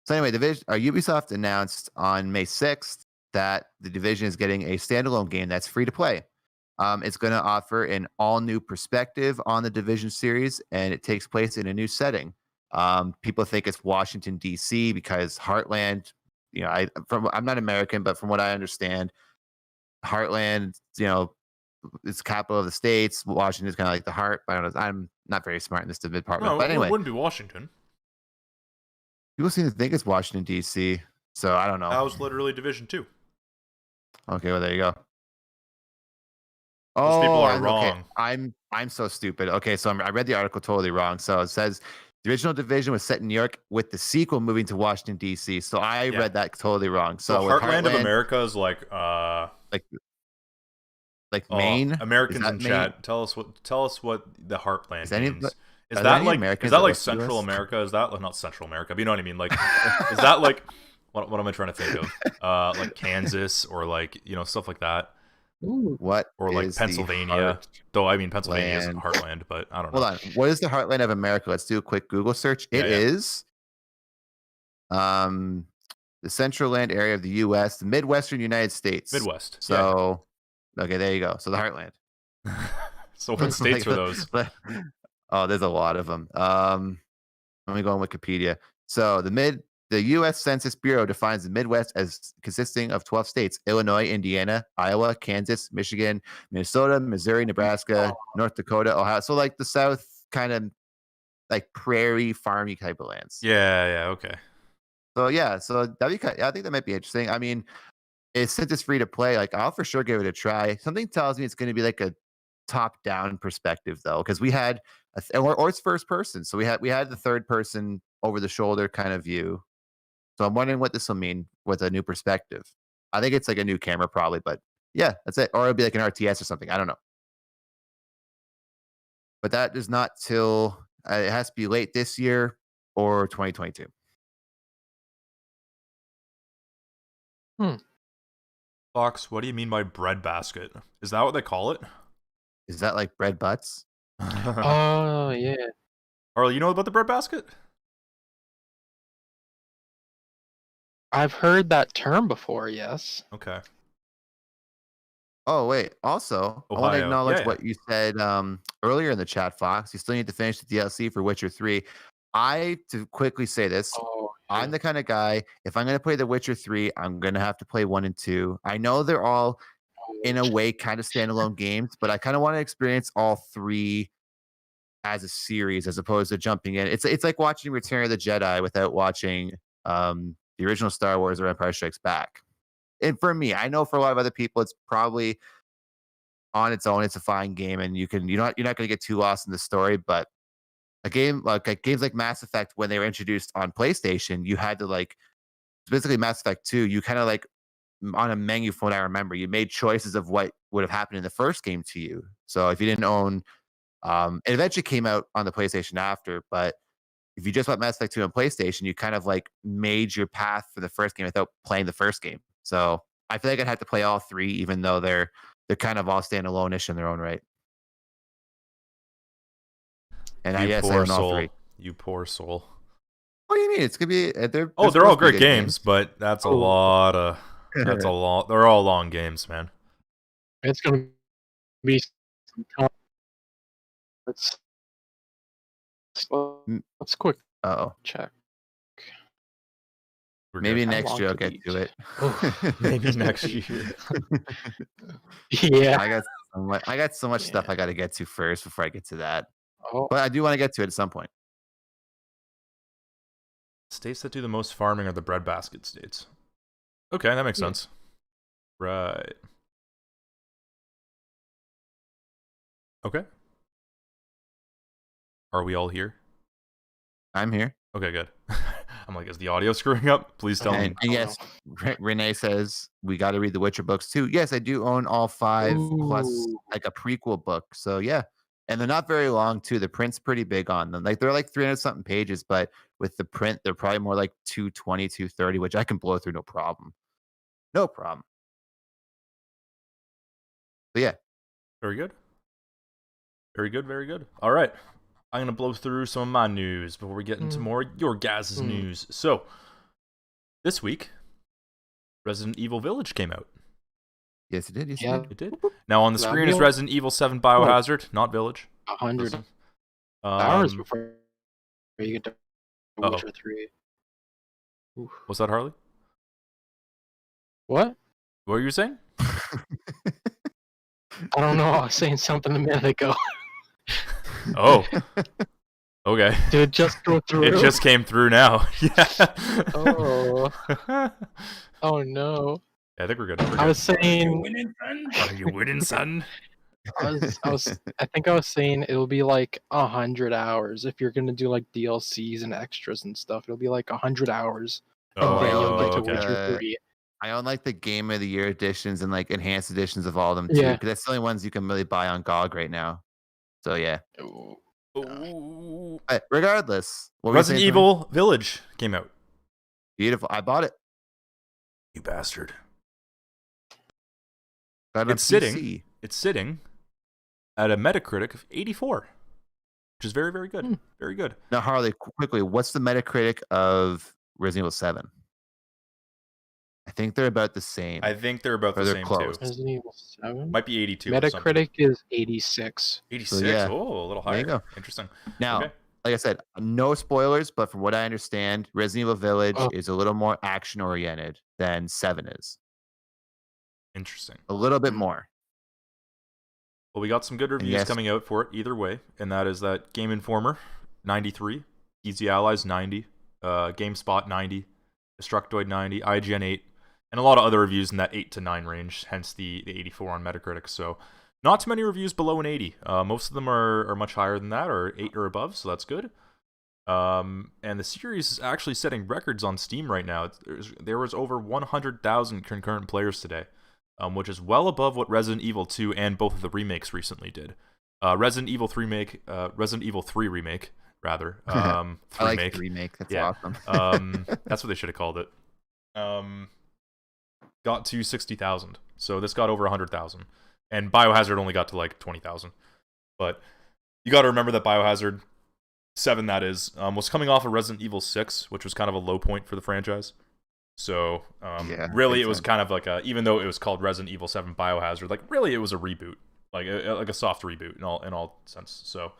Ubisoft announced on May 6th that the Division is getting a standalone game that's free to play. It's going to offer an all new perspective on the Division series, and it takes place in a new setting. People think it's Washington D.C. because Heartland. I'm not American, but from what I understand, Heartland, it's capital of the states. Washington is kind of like the heart. I don't know. I'm not very smart in this department, No, but anyway, it wouldn't be Washington. people seem to think it's Washington D.C. So I don't know. That was literally Division 2. Okay, well there you go. Those people are okay. wrong. I'm so stupid. Okay, so I read the article totally wrong. So it says the original Division was set in New York, with the sequel moving to Washington D.C. So I read that totally wrong. So with Heartland of America is like Maine. Americans in Maine? chat, tell us what the Heartland Is any of means. the- Is are there that any like Americans is that that like listen to Central us? America? Is that like not Central America? But you know what I mean? Like, is that like what am I trying to think of? Like Kansas or like stuff like that, Ooh. What or like is the Pennsylvania. Though I mean Pennsylvania isn't Heartland? Heartland, but I don't know. Hold on. What is the Heartland of America? Let's do a quick Google search. It is the Central Land area of the U.S., the Midwestern United States. Midwest. So, okay, there you go. So the Heartland. Yeah. So what states are those? Oh, there's a lot of them. Let me go on Wikipedia. So the U.S. Census Bureau defines the Midwest as consisting of 12 states: Illinois, Indiana, Iowa, Kansas, Michigan, Minnesota, Missouri, Nebraska, North Dakota, Ohio. So like the South, kind of like prairie, farmy type of lands. Yeah, okay. So yeah, I think that might be interesting. I mean, since it's free to play, like I'll for sure give it a try. Something tells me it's going to be like a top-down perspective though, because we had or it's first person. So we had the third person over the shoulder kind of view. So I'm wondering what this will mean with a new perspective. I think it's like a new camera probably, but yeah, that's it. Or it'll be like an RTS or something. I don't know. But that is not till it has to be late this year or 2022. Fox, what do you mean by breadbasket? Is that what they call it? Is that like bread butts? Oh, yeah. Harley, you know about the breadbasket? I've heard that term before, yes. Okay. Oh wait. Also, I want to Ohio. acknowledge Yeah. what you said earlier in the chat, Fox. You still need to finish the DLC for Witcher 3. To quickly say this, Oh, I'm the kind of guy, if I'm going to play The Witcher 3, I'm going to have to play 1 and 2. I know they're all, in a way, kind of standalone games, but I kind of want to experience all 3 as a series as opposed to jumping in. It's like watching Return of the Jedi without watching the original Star Wars or Empire Strikes Back. And for me, I know for a lot of other people, it's probably on its own. It's a fine game, and you're not going to get too lost in the story, but a game like games like Mass Effect, when they were introduced on PlayStation, you had to specifically Mass Effect 2, you kind of on a menu from what I remember, you made choices of what would have happened in the first game to you. So if you didn't own, it eventually came out on the PlayStation after, but if you just bought Mass Effect 2 on PlayStation, you kind of made your path for the first game without playing the first game. So I feel like I'd have to play all 3, even though they're kind of all standalone-ish in their own right. And I guess I own all 3. You poor soul. What do you mean? It's gonna be they're all great games, but that's a lot of that's a lot. They're all long games, man. It's gonna be some time. Let's quick check. Maybe next year I'll get to it. Maybe next year. Yeah. I got so much stuff I got to get to first before I get to that. Oh. But I do want to get to it at some point. States that do the most farming are the breadbasket states. Okay, that makes sense. Right. Okay. Are we all here? I'm here. Okay, good. I'm like, is the audio screwing up? Please tell me. And yes, Renee says we got to read the Witcher books too. Yes, I do own all 5 plus like a prequel book. So yeah, and they're not very long too. The print's pretty big on them. Like they're like 300 something pages, but with the print, they're probably more like 220, 230, which I can blow through no problem. No problem. But yeah, very good. Very good. Very good. All right. I'm going to blow through some of my news before we get into more your guys' news. So, this week, Resident Evil Village came out. Yes, it did. Yes, it did. Now, on the screen is Resident Evil 7 Biohazard, not Village. 100 hours before you get to Witcher 3. Oof. What's that, Harley? What? What were you saying? I don't know. I was saying something a minute ago. Oh. Okay. Did it just go through? It just came through now. Yeah. Oh. Oh no. Yeah, I think we're good. I was saying. Are you winning, son? I think I was saying it'll be like 100 hours if you're gonna do like DLCs and extras and stuff. It'll be like 100 hours. Oh, and then you'll get to okay. Witcher 3. I own like the Game of the Year editions and like enhanced editions of all of them too. Yeah. Because that's the only ones you can really buy on GOG right now. So yeah. Ooh. But regardless, Resident Evil Village came out. Beautiful. I bought it. You bastard. It's sitting at a Metacritic of 84, which is very, very good. Very good. Now, Harley, quickly, what's the Metacritic of Resident Evil 7? I think they're about the same. I think they're about the same close. too. Resident Evil 7? Might be 82. Metacritic is 86. 86? So, yeah. Oh, a little higher. There you go. Interesting. Now, okay. Like I said, no spoilers, but from what I understand, Resident Evil Village is a little more action-oriented than 7 is. Interesting. A little bit more. Well, we got some good reviews coming out for it either way, and that is that Game Informer, 93, Easy Allies, 90, GameSpot, 90, Destructoid, 90, IGN, 8, and a lot of other reviews in that 8 to 9 range, hence the 84 on Metacritic. So not too many reviews below an 80. Most of them are much higher than that, or 8 or above, so that's good. And the series is actually setting records on Steam right now. There was over 100,000 concurrent players today, which is well above what Resident Evil 2 and both of the remakes recently did. Resident Evil 3 remake, rather. I like the remake. That's awesome. That's what they should have called it. Got to 60,000. So this got over 100,000. And Biohazard only got to like 20,000. But you got to remember that Biohazard 7, that is, was coming off of Resident Evil 6, which was kind of a low point for the franchise. So really it was kind of like even though it was called Resident Evil 7 Biohazard, like really it was a reboot, like a soft reboot in all sense. So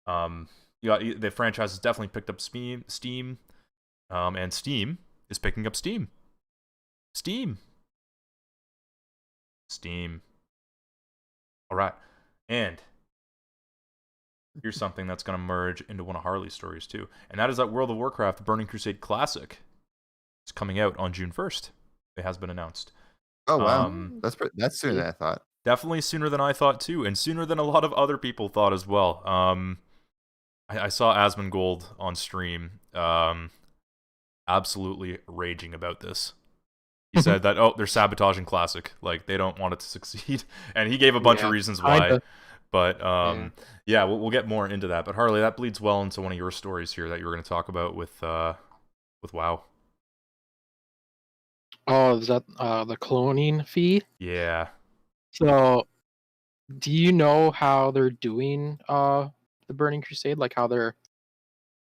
the franchise has definitely picked up Steam, and Steam is picking up Steam. All right, and here's something that's going to merge into one of Harley's stories too, and that is that World of Warcraft Burning Crusade Classic is coming out on June 1st. It has been announced. Oh wow, that's sooner than I thought. Definitely sooner than I thought too, and sooner than a lot of other people thought as well. I saw Asmongold on stream, absolutely raging about this. He said that they're sabotaging Classic, like they don't want it to succeed, and he gave a bunch of reasons why. But we'll get more into that. But Harley, that bleeds well into one of your stories here that you were going to talk about with WoW. Oh, is that the cloning fee? Yeah. So, do you know how they're doing the Burning Crusade? Like how they're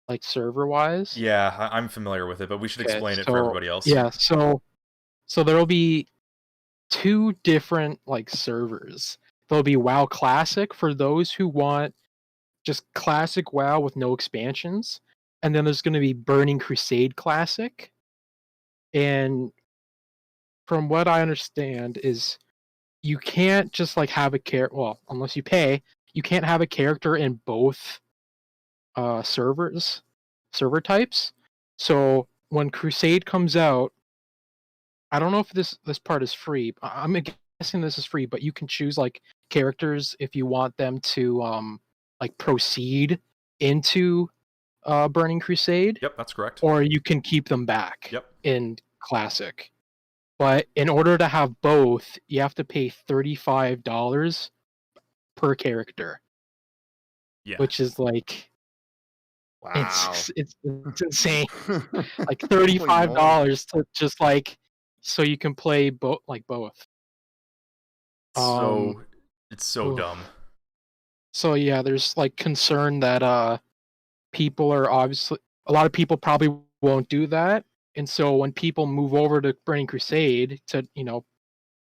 like server wise? Yeah, I'm familiar with it, but we should Okay, explain it for so everybody else. yeah, so there'll be two different like servers. There'll be WoW Classic for those who want just classic WoW with no expansions, and then there's going to be Burning Crusade Classic. And from what I understand is you can't just like have a character, well, unless you pay, you can't have a character in both server types. So when Crusade comes out, I don't know if this part is free. I'm guessing this is free, but you can choose like characters if you want them to like proceed into Burning Crusade, Yep, that's correct. or you can keep them back Yep. in Classic. But in order to have both, you have to pay $35 per character, Yeah. which is like Wow. it's insane. Like Holy $35 to just like so you can play both both. So it's so oof. dumb. So yeah, there's like concern that people are obviously a lot of people probably won't do that. And so when people move over to Burning Crusade to,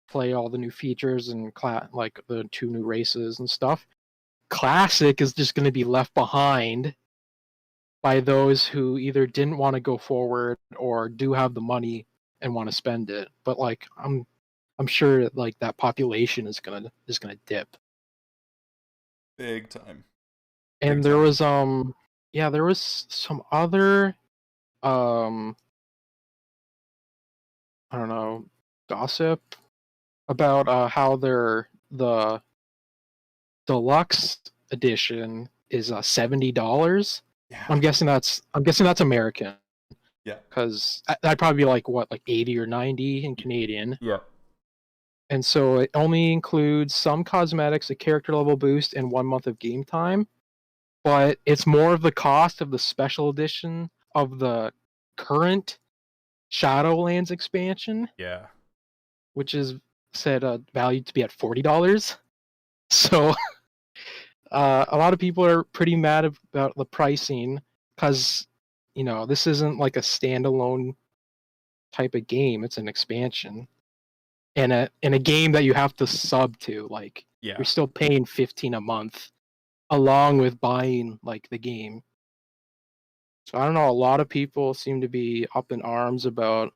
play all the new features and like the 2 new races and stuff, Classic is just going to be left behind by those who either didn't want to go forward or do have the money and want to spend it. But like I'm sure like that population is gonna dip. Big time. And there was there was some other I don't know, gossip about how the deluxe edition is $70. Yeah. I'm guessing that's American. Yeah. Because that'd probably be like 80 or 90 in Canadian. Yeah. And so it only includes some cosmetics, a character level boost, and 1 month of game time. But it's more of the cost of the special edition of the current Shadowlands expansion. Yeah. Which is said valued to be at $40. So a lot of people are pretty mad about the pricing because this isn't like a standalone type of game. It's an expansion, and a game that you have to sub to. Like Yeah. you're still paying $15 a month, along with buying like the game. So I don't know. A lot of people seem to be up in arms about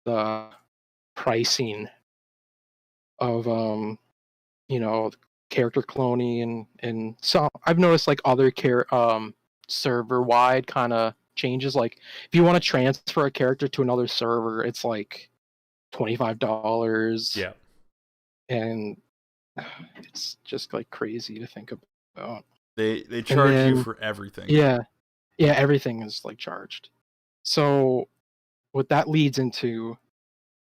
the pricing of character cloning and so I've noticed like other server wide kind of changes. Like if you want to transfer a character to another server, it's like $25. Yeah. And it's just like crazy to think about. They charge you for everything. Yeah, everything is like charged. So what that leads into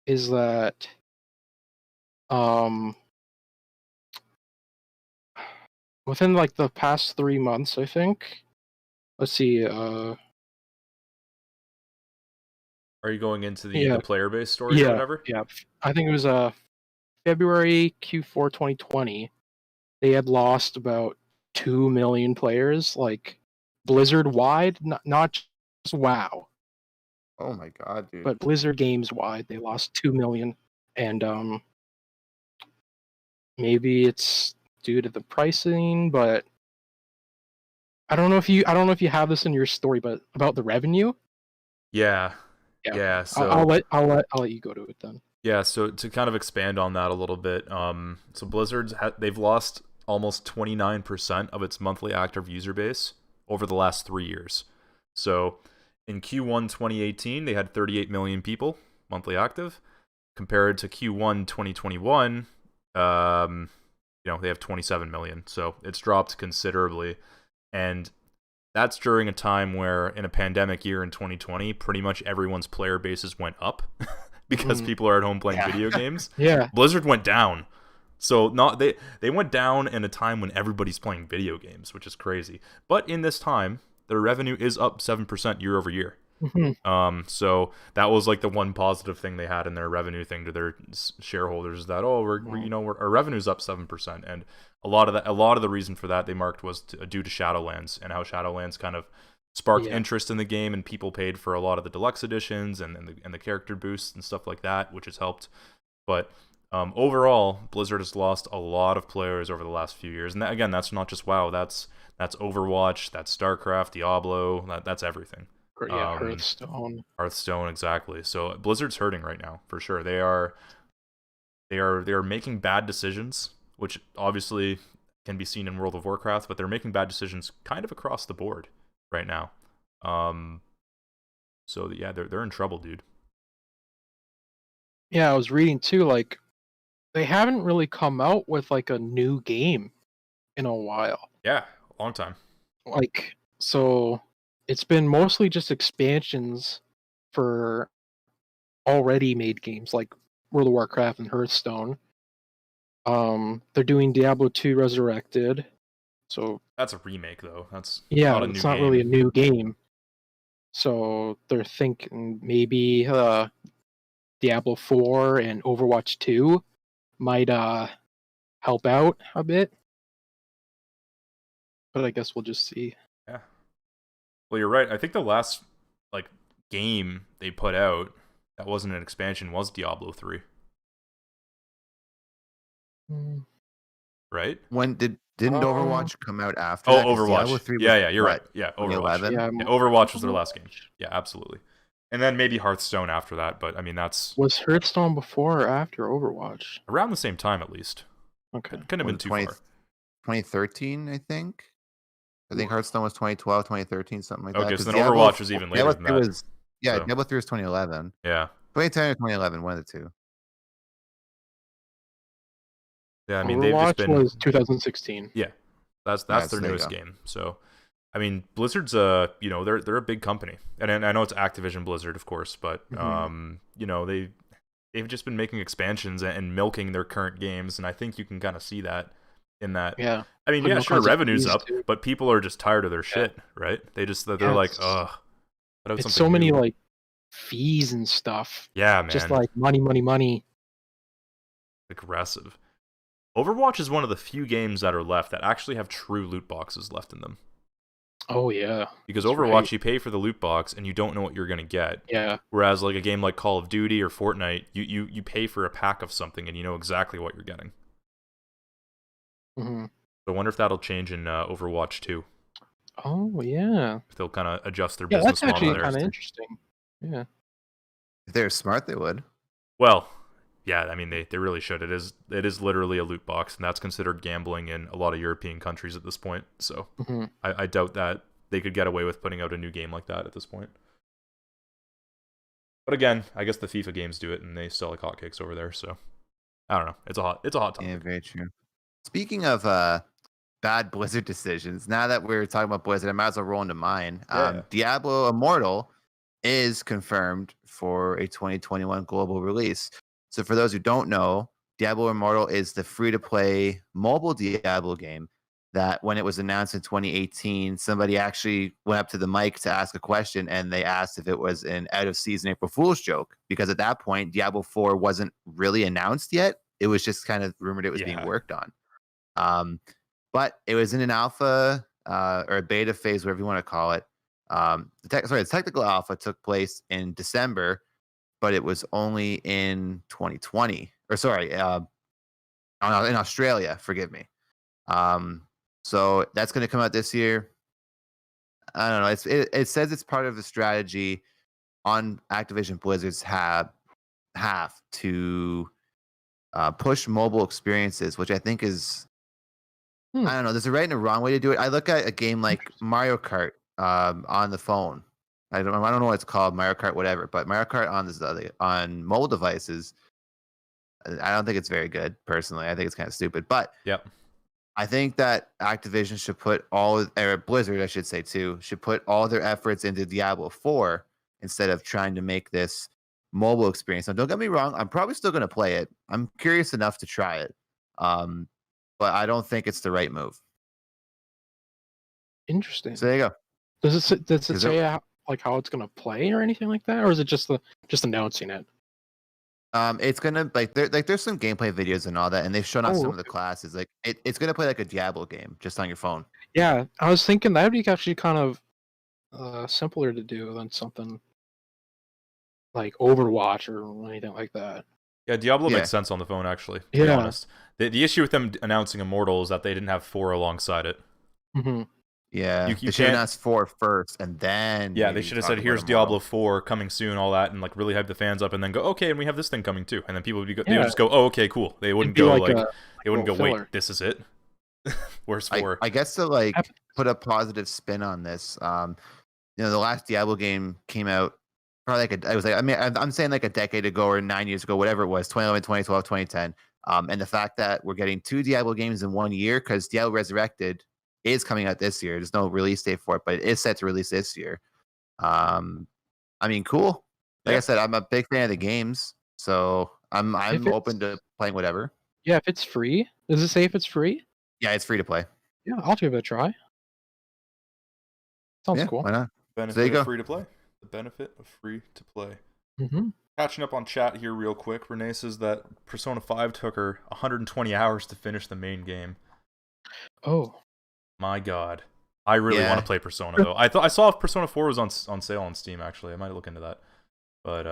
is that within like the past 3 months, I think. Let's see. Are you going into the player base story or whatever? Yeah. I think it was February Q4 2020. They had lost about 2 million players, like Blizzard wide, not just WoW. Oh my god, dude. But Blizzard Games wide, they lost 2 million, and maybe it's due to the pricing, but I don't know if you have this in your story, but about the revenue. Yeah. So I'll let you go to it then. Yeah. So to kind of expand on that a little bit, so Blizzard's they've lost almost 29% of its monthly active user base over the last 3 years. So in Q1 2018, they had 38 million people monthly active, compared to Q1 2021. They have 27 million, so it's dropped considerably. And that's during a time where, in a pandemic year in 2020, pretty much everyone's player bases went up because people are at home playing video games. Yeah. Blizzard went down. So they went down in a time when everybody's playing video games, which is crazy. But in this time, their revenue is up 7% year over year. So that was like the one positive thing they had in their revenue thing to their shareholders, is that our revenue's up 7%, and a lot of the reason for that they marked was due to Shadowlands, and how Shadowlands kind of sparked interest in the game, and people paid for a lot of the deluxe editions and the character boosts and stuff like that, which has helped. But overall, Blizzard has lost a lot of players over the last few years, and again, that's not just WoW. That's Overwatch, that's StarCraft, Diablo, that's everything. Yeah, Hearthstone. Hearthstone, exactly. So Blizzard's hurting right now for sure. They are making bad decisions, which obviously can be seen in World of Warcraft, but they're making bad decisions kind of across the board right now. So yeah, they're in trouble, dude. Yeah, I was reading too, like they haven't really come out with like a new game in a while. Yeah, a long time. Like, so it's been mostly just expansions for already made games like World of Warcraft and Hearthstone. They're doing Diablo 2 Resurrected. So that's a remake though. That's not a new game. Really a new game. So they're thinking maybe Diablo 4 and Overwatch 2 might help out a bit. But I guess we'll just see. Yeah. Well, you're right. I think the last game they put out that wasn't an expansion was Diablo 3. Right? When didn't Overwatch come out after? Oh, Overwatch. Yeah, you're right. Yeah, Overwatch. Yeah, Overwatch was their last game. Yeah, absolutely. And then maybe Hearthstone after that, but I mean Was Hearthstone before or after Overwatch? Around the same time, at least. Okay. Couldn't have been too far. 2013, I think. I think Hearthstone was 2012, 2013, something like that. Okay, so then Overwatch was even later than that. Diablo 3 was 2011. Yeah. 2010 or 2011, one of the two. Yeah, I mean, Overwatch they've just been... was 2016. Yeah, that's their newest game. So, I mean, Blizzard's they're a big company, and I know it's Activision Blizzard, of course, but they've just been making expansions and milking their current games, and I think you can kind of see that in that. Yeah. I mean, yeah, sure, revenue's up, but people are just tired of their shit, right? They're like, ugh. It's so many like fees and stuff. Yeah, man. Just like money. Aggressive. Overwatch is one of the few games that are left that actually have true loot boxes left in them. Oh yeah. Because Overwatch, you pay for the loot box and you don't know what you're gonna get. Yeah. Whereas like a game like Call of Duty or Fortnite, you pay for a pack of something and you know exactly what you're getting. Mm-hmm. So I wonder if that'll change in Overwatch 2. Oh yeah. If they'll kind of adjust their business model. That's actually kind of interesting. Yeah. If they're smart, they would. Well, yeah, I mean they really should. It is literally a loot box, and that's considered gambling in a lot of European countries at this point. So I doubt that they could get away with putting out a new game like that at this point. But again, I guess the FIFA games do it, and they sell like hotcakes over there. So I don't know. It's a hot topic. Yeah, very true. Speaking of bad Blizzard decisions, now that we're talking about Blizzard, I might as well roll into mine. Yeah. Diablo Immortal is confirmed for a 2021 global release. So for those who don't know, Diablo Immortal is the free-to-play mobile Diablo game that when it was announced in 2018, somebody actually went up to the mic to ask a question, and they asked if it was an out-of-season April Fool's joke, because at that point, Diablo 4 wasn't really announced yet. It was just kind of rumored it was being worked on. But it was in an alpha or a beta phase, whatever you want to call it. The technical alpha took place in December, but it was only in 2020. In Australia, forgive me. So that's going to come out this year. I don't know. It says it's part of the strategy on Activision Blizzard's have to push mobile experiences, which I think is, I don't know. There's a right and a wrong way to do it. I look at a game like Mario Kart on the phone. I don't know what it's called, Mario Kart, whatever. But Mario Kart on mobile devices, I don't think it's very good. Personally, I think it's kind of stupid. But I think that Activision should put Blizzard, I should say too, should put all their efforts into Diablo 4 instead of trying to make this mobile experience. Now, don't get me wrong, I'm probably still going to play it. I'm curious enough to try it, but I don't think it's the right move. Interesting. So there you go. Does it say like how it's gonna play or anything like that, or is it just announcing it? It's gonna there's some gameplay videos and all that, and they've shown off some of the Okay. classes. Like it's gonna play like a Diablo game just on your phone. Yeah, I was thinking that would be actually kind of simpler to do than something like Overwatch or anything like that. Yeah, Diablo Yeah. makes sense on the phone, actually, to be Yeah. honest. The issue with them announcing Immortal is that they didn't have 4 alongside it. Hmm. Yeah, You they should have can't- announced 4 first, and then Yeah, they maybe should have talk said, about here's Immortal. Diablo 4 coming soon, all that, and like really hype the fans up, and then go, okay, and we have this thing coming too. And then people would they would Yeah. just go, oh, okay, cool. They wouldn't be go like like, a- they wouldn't go, little wait, filler. this is it? Where's 4? I guess to like Happens. put a positive spin on this, the last Diablo game came out probably I'm saying like a decade ago or 9 years ago, whatever it was, 2011, 2012, 2010. And the fact that we're getting 2 Diablo games in 1 year, because Diablo Resurrected is coming out this year. There's no release date for it, but it is set to release this year. I mean, cool. Like Yeah. I said, I'm a big fan of the games, so I'm it's- open to playing whatever. Yeah, if it's free, does it say if it's free? Yeah, it's free to play. Yeah, I'll give it a try. Sounds Yeah, cool. why not? Benefit there you go. of free to play. The benefit of free to play. Hmm. Catching up on chat here real quick, Renee says that Persona 5 took her 120 hours to finish the main game. Oh, My god. I really Yeah. want to play Persona, though. I saw if Persona 4 was on sale on Steam, actually. I might look into that. But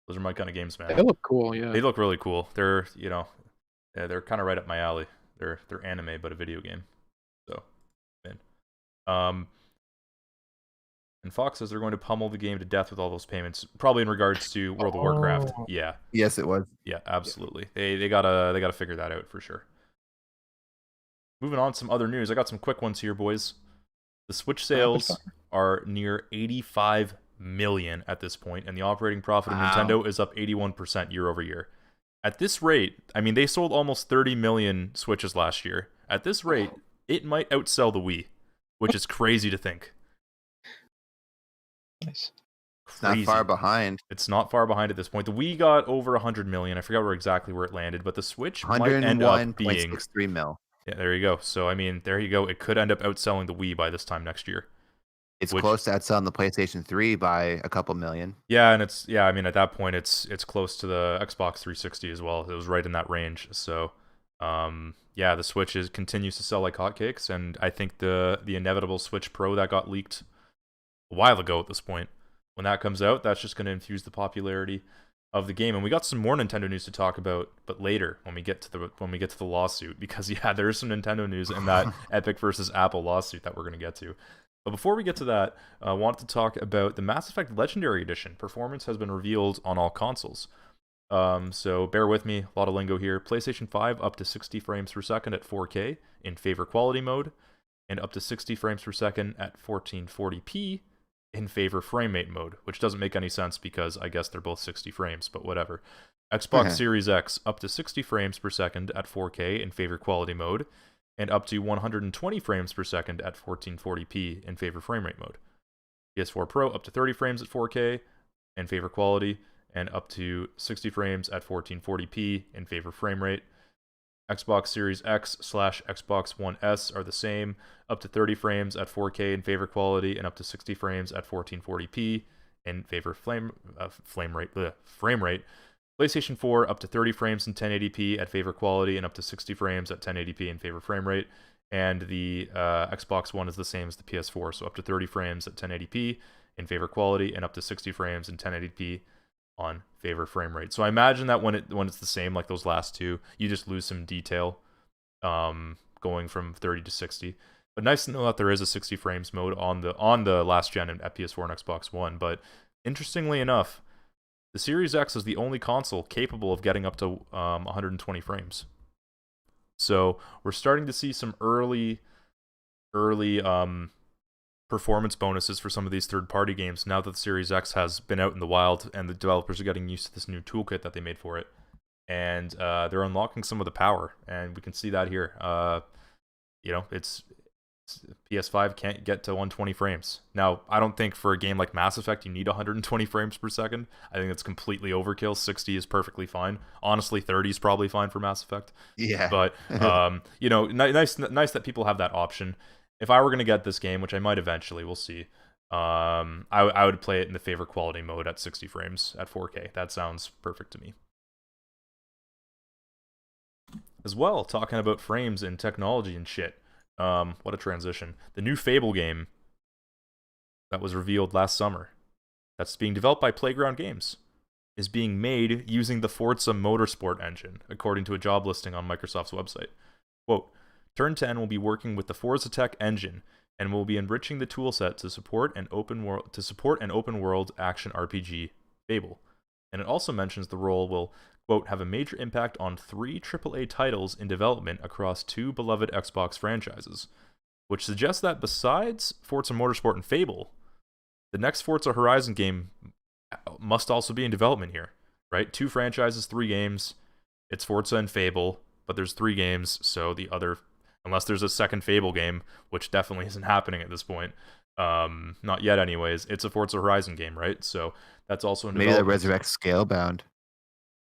those are my kind of games, man. they look cool. Yeah. They look really cool. They're, they're kind of right up my alley. They're anime, but a video game. So, man. And Fox says they're going to pummel the game to death with all those payments, probably in regards to World of Warcraft. Oh. Yeah, Yes, it was. yeah, absolutely. They gotta figure that out for sure. Moving on to some other news. I got some quick ones here, boys. The Switch sales are near 85 million at this point, and the operating profit of Wow. Nintendo is up 81% year over year. At this rate, I mean, they sold almost 30 million Switches last year. At this rate, it might outsell the Wii, which is crazy to think. Nice. It's not Crazy. far behind. It's not far behind at this point. The Wii got over 100 million. I forgot exactly where it landed, but the Switch might end up being... 101.63 mil. Yeah, there you go. So, I mean, there you go. It could end up outselling the Wii by this time next year. It's Which- close to outselling the PlayStation 3 by a couple million. Yeah, and I mean, at that point, it's close to the Xbox 360 as well. It was right in that range. So, yeah, the Switch continues to sell like hotcakes, and I think the inevitable Switch Pro that got leaked a while ago at this point, when that comes out, that's just going to infuse the popularity of the game. And we got some more Nintendo news to talk about, but later when we get to the lawsuit, because yeah, there is some Nintendo news in that Epic versus Apple lawsuit that we're going to get to. But before we get to that, I wanted to talk about the Mass Effect Legendary Edition. Performance has been revealed on all consoles. So bear with me, a lot of lingo here. PlayStation 5 up to 60 frames per second at 4K in favor quality mode, and up to 60 frames per second at 1440p in favor framerate mode, which doesn't make any sense because I guess they're both 60 frames, but whatever. Xbox Series X up to 60 frames per second at 4K in favor quality mode, and up to 120 frames per second at 1440p in favor framerate mode. PS4 Pro up to 30 frames at 4K in favor quality, and up to 60 frames at 1440p in favor framerate. Xbox Series X / Xbox One S are the same, up to 30 frames at 4K in favor quality, and up to 60 frames at 1440p in favor frame rate. PlayStation 4 up to 30 frames in 1080p at favor quality, and up to 60 frames at 1080p in favor frame rate. And the Xbox One is the same as the PS4, so up to 30 frames at 1080p in favor quality, and up to 60 frames in 1080p on favor frame rate. So I imagine that when it's the same like those last two, you just lose some detail going from 30 to 60. But nice to know that there is a 60 frames mode on the last gen at PS4 and Xbox One. But interestingly enough, the Series X is the only console capable of getting up to 120 frames. So we're starting to see some early performance bonuses for some of these third-party games now that the Series X has been out in the wild and the developers are getting used to this new toolkit that they made for it. And they're unlocking some of the power, and we can see that here. It's PS5 can't get to 120 frames. Now, I don't think for a game like Mass Effect you need 120 frames per second. I think it's completely overkill. 60 is perfectly fine. Honestly, 30 is probably fine for Mass Effect. Yeah. But nice that people have that option. If I were going to get this game, which I might eventually, we'll see. I would play it in the favorite quality mode at 60 frames at 4K. That sounds perfect to me. As well, talking about frames and technology and shit. What a transition. The new Fable game that was revealed last summer, that's being developed by Playground Games, is being made using the Forza Motorsport engine, according to a job listing on Microsoft's website. Quote, Turn 10 will be working with the Forza Tech engine and will be enriching the toolset to support an open world action RPG, Fable. And it also mentions the role will, quote, have a major impact on 3 AAA titles in development across 2 beloved Xbox franchises, which suggests that besides Forza Motorsport and Fable, the next Forza Horizon game must also be in development here, right? 2 franchises, 3 games. It's Forza and Fable, but there's 3 games, so the other, unless there's a second Fable game, which definitely isn't happening at this point, not yet anyways, it's a Forza Horizon game, right? So that's also in development. Maybe they resurrect Scalebound.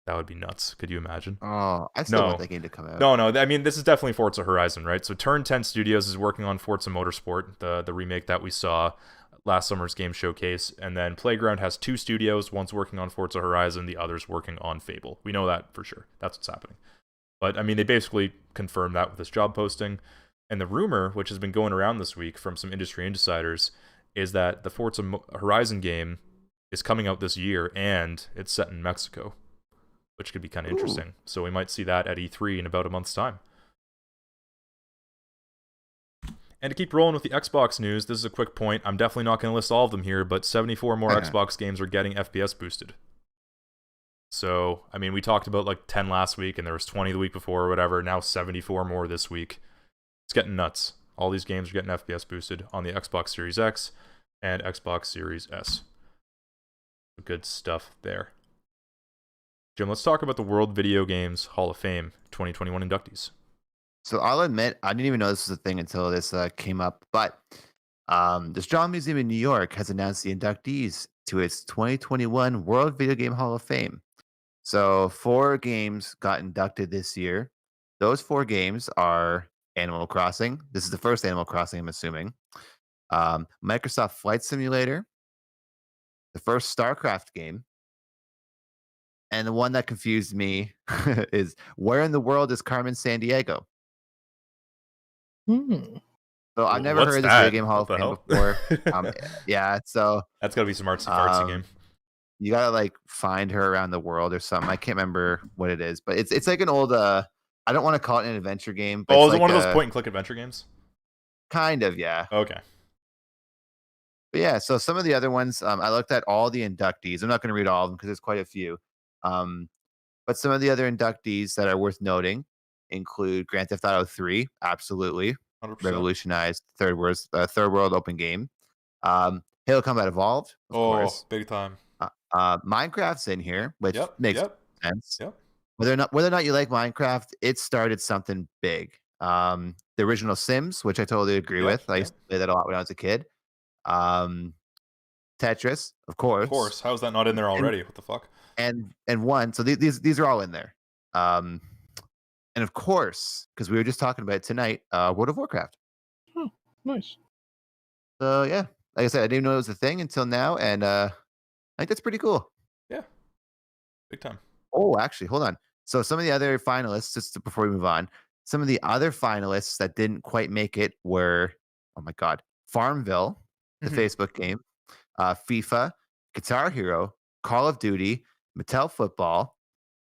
That would be nuts. Could you imagine? Oh, I still want that game to come out. No, I mean, this is definitely Forza Horizon, right? So Turn 10 Studios is working on Forza Motorsport, the remake that we saw last summer's game showcase, and then Playground has 2 studios, one's working on Forza Horizon, the other's working on Fable. We know that for sure. That's what's happening. But, I mean, they basically confirmed that with this job posting. And the rumor, which has been going around this week from some industry insiders, is that the Forza Horizon game is coming out this year, and it's set in Mexico, which could be kind of interesting. So we might see that at E3 in about a month's time. And to keep rolling with the Xbox news, this is a quick point. I'm definitely not going to list all of them here, but 74 more Xbox games are getting FPS boosted. So, I mean, we talked about like 10 last week, and there was 20 the week before or whatever. Now 74 more this week. It's getting nuts. All these games are getting FPS boosted on the Xbox Series X and Xbox Series S. Good stuff there. Jim, let's talk about the World Video Games Hall of Fame 2021 inductees. So I'll admit, I didn't even know this was a thing until this came up. But the Strong Museum in New York has announced the inductees to its 2021 World Video Game Hall of Fame. So 4 games got inducted this year. Those 4 games are Animal Crossing. This is the first Animal Crossing, I'm assuming. Microsoft Flight Simulator. The first StarCraft game. And the one that confused me is where in the world is Carmen Sandiego? So I've never heard of this video game Hall of Fame before. Yeah, so that's gotta be some artsy game. You gotta like find her around the world or something. I can't remember what it is, but it's like an old. I don't want to call it an adventure game. But is it like one of those point and click adventure games? Kind of, yeah. Okay. But yeah, so some of the other ones, I looked at all the inductees. I'm not going to read all of them because there's quite a few. But some of the other inductees that are worth noting include Grand Theft Auto 3, absolutely 100%. Revolutionized third world open game. Halo Combat Evolved, of course. Big time. Minecraft's in here, which makes sense. Yep. Whether or not you like Minecraft, it started something big. The original Sims, which I totally agree with. I used to play that a lot when I was a kid. Tetris, of course. Of course. How's that not in there already? What the fuck? And one. So these are all in there. And of course, because we were just talking about it tonight, World of Warcraft. Oh, nice. So yeah, like I said, I didn't know it was a thing until now, and I think that's pretty cool. Yeah, big time. Oh, actually, hold on. So some of the other finalists, before we move on, some of the other finalists that didn't quite make it were, oh my God, Farmville, the Facebook game, FIFA, Guitar Hero, Call of Duty, Mattel Football,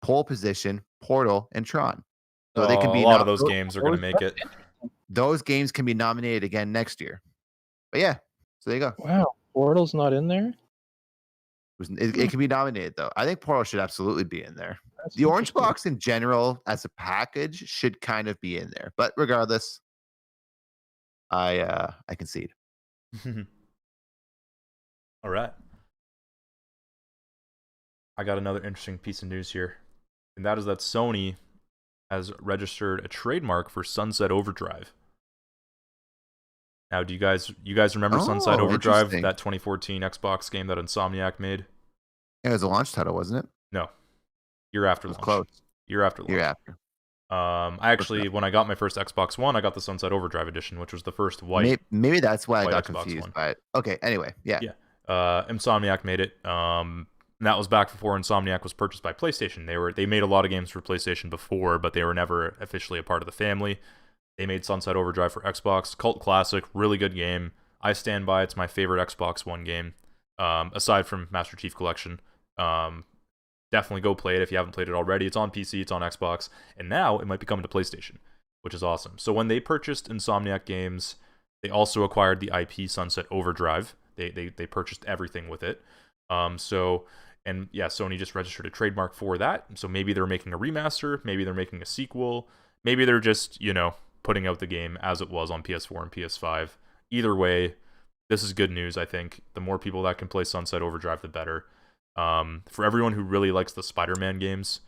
Pole Position, Portal, and Tron. So they can be a lot of those games are going to make it. Those games can be nominated again next year. But yeah, so there you go. Wow, Portal's not in there? It can be nominated, though. I think Portal should absolutely be in there. The Orange Box in general, as a package, should kind of be in there. But regardless, I concede. All right. I got another interesting piece of news here, and that is that Sony has registered a trademark for Sunset Overdrive. Now, do you guys remember Sunset Overdrive, that 2014 Xbox game that Insomniac made? Yeah, it was a launch title, wasn't it? No. Year after launch. Close. Year after launch. Year after. I actually, when I got my first Xbox One, I got the Sunset Overdrive edition, which was the first white. Maybe that's why I white got Xbox confused One. by it. Okay, anyway, yeah. Insomniac made it. And that was back before Insomniac was purchased by PlayStation. They made a lot of games for PlayStation before, but they were never officially a part of the family. They made Sunset Overdrive for Xbox, cult classic, really good game. I stand by it's my favorite Xbox One game, aside from Master Chief Collection. Definitely go play it if you haven't played it already. It's on PC, it's on Xbox, and now it might be coming to PlayStation, which is awesome. So when they purchased Insomniac Games, they also acquired the IP Sunset Overdrive. They purchased everything with it. Sony just registered a trademark for that. So maybe they're making a remaster, maybe they're making a sequel, maybe they're just, putting out the game as it was on PS4 and PS5. Either way, this is good news, I think. The more people that can play Sunset Overdrive, the better. For everyone who really likes the Spider-Man games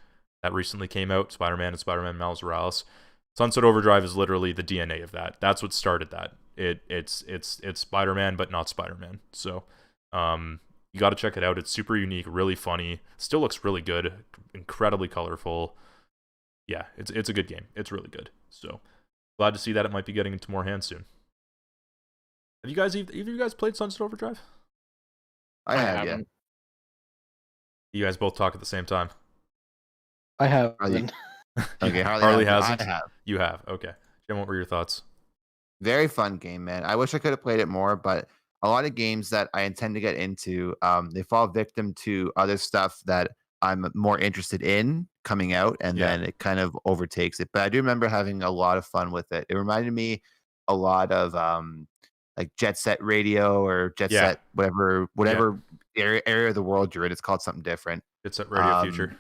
that recently came out, Spider-Man and Spider-Man Miles Morales, Sunset Overdrive is literally the DNA of that. That's what started that. It's Spider-Man, but not Spider-Man. So, you got to check it out. It's super unique, really funny, still looks really good, incredibly colorful. Yeah, it's a good game. It's really good. So, glad to see that it might be getting into more hands soon. Have you guys, either of you guys played Sunset Overdrive? I have, yeah. You guys both talk at the same time. I have. Okay, Harley hasn't. I have. You have. Okay. Jim, what were your thoughts? Very fun game, man. I wish I could have played it more, but a lot of games that I intend to get into, they fall victim to other stuff that I'm more interested in coming out, and then it kind of overtakes it. But I do remember having a lot of fun with it. It reminded me a lot of like Jet Set Radio or Jet Set whatever area of the world you're in. It's called something different. Jet Set Radio Future.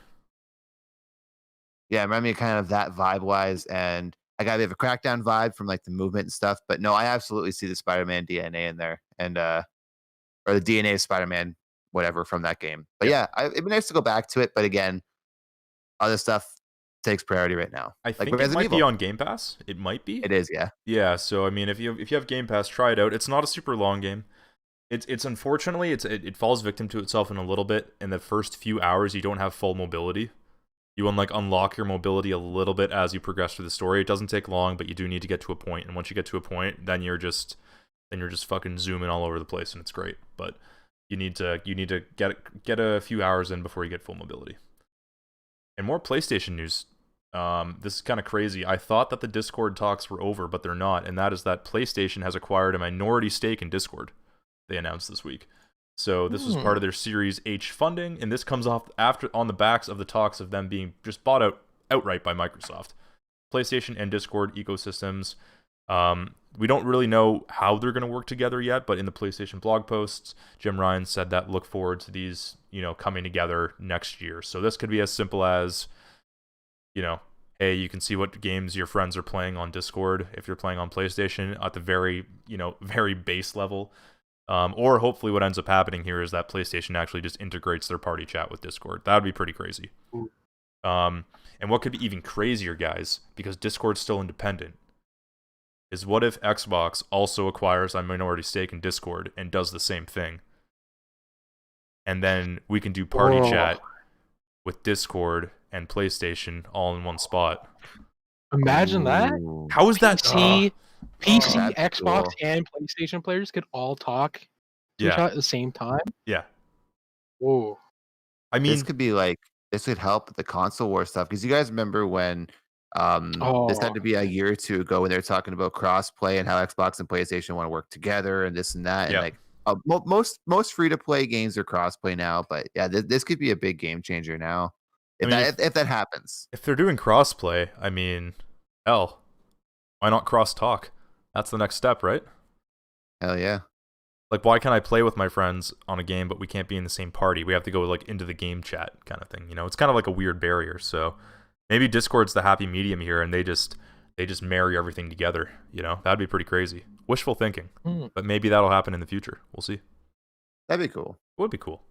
Yeah, it reminded me kind of that vibe wise, and I got a bit of a Crackdown vibe from like the movement and stuff. But no, I absolutely see the Spider-Man DNA in there, and or the DNA of Spider-Man, whatever from that game. But it'd be nice to go back to it. But again, other stuff takes priority right now. I think it might be on Game Pass. It might be. It is, yeah. Yeah, so I mean, if you have Game Pass, try it out. It's not a super long game. It's unfortunately it falls victim to itself in a little bit. In the first few hours, you don't have full mobility. You unlock your mobility a little bit as you progress through the story. It doesn't take long, but you do need to get to a point. And once you get to a point, then you're just fucking zooming all over the place, and it's great. But you need to get a few hours in before you get full mobility. And more PlayStation news. This is kind of crazy. I thought that the Discord talks were over, but they're not. And that is that PlayStation has acquired a minority stake in Discord. They announced this week. So this was part of their Series H funding, and this comes off on the backs of the talks of them being just bought outright by Microsoft. PlayStation and Discord ecosystems. We don't really know how they're going to work together yet, but in the PlayStation blog posts, Jim Ryan said that look forward to these, coming together next year. So this could be as simple as, hey, you can see what games your friends are playing on Discord if you're playing on PlayStation at the very, very base level. Or hopefully what ends up happening here is that PlayStation actually just integrates their party chat with Discord. That would be pretty crazy. And what could be even crazier, guys, because Discord's still independent, is what if Xbox also acquires a minority stake in Discord and does the same thing? And then we can do party chat with Discord and PlayStation all in one spot. Imagine that. How is that? PC, Xbox, and PlayStation players could all talk to each other at the same time. Yeah. Whoa. I mean, this could help with the console war stuff, because you guys remember when this had to be a year or two ago when they were talking about crossplay and how Xbox and PlayStation want to work together and this and that. And most free to play games are crossplay now, but yeah, this could be a big game changer now if that happens. If they're doing crossplay, I mean, hell, why not cross-talk? That's the next step, right? Hell yeah. Like, why can't I play with my friends on a game, but we can't be in the same party? We have to go, into the game chat kind of thing, It's kind of like a weird barrier, so maybe Discord's the happy medium here, and they just marry everything together, That'd be pretty crazy. Wishful thinking, but maybe that'll happen in the future. We'll see. That'd be cool. It would be cool.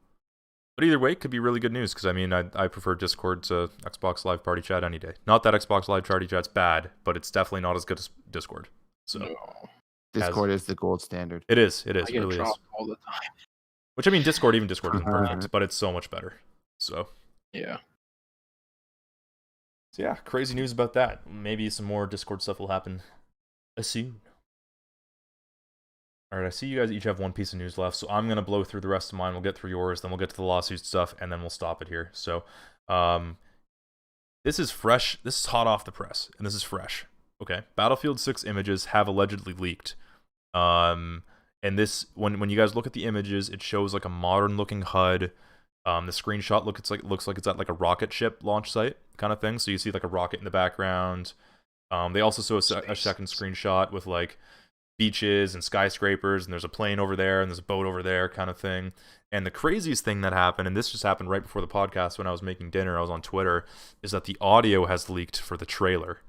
But either way, it could be really good news, because, I prefer Discord to Xbox Live Party Chat any day. Not that Xbox Live Party Chat's bad, but it's definitely not as good as Discord. So Discord is the gold standard. It is. It really is. All the time. Which, Discord isn't perfect, but it's so much better. So. Yeah. So yeah, crazy news about that. Maybe some more Discord stuff will happen soon. Alright, I see you guys each have one piece of news left, so I'm going to blow through the rest of mine. We'll get through yours, then we'll get to the lawsuit stuff, and then we'll stop it here. So, this is fresh. This is hot off the press, and this is fresh. Okay, Battlefield 6 images have allegedly leaked. And this, when you guys look at the images, it shows like a modern-looking HUD. The screenshot looks like it's at like a rocket ship launch site kind of thing. So you see like a rocket in the background. They also show a second screenshot with like beaches and skyscrapers, and there's a plane over there and there's a boat over there kind of thing. And the craziest thing that happened, and this just happened right before the podcast when I was making dinner, I was on Twitter, is that the audio has leaked for the trailer.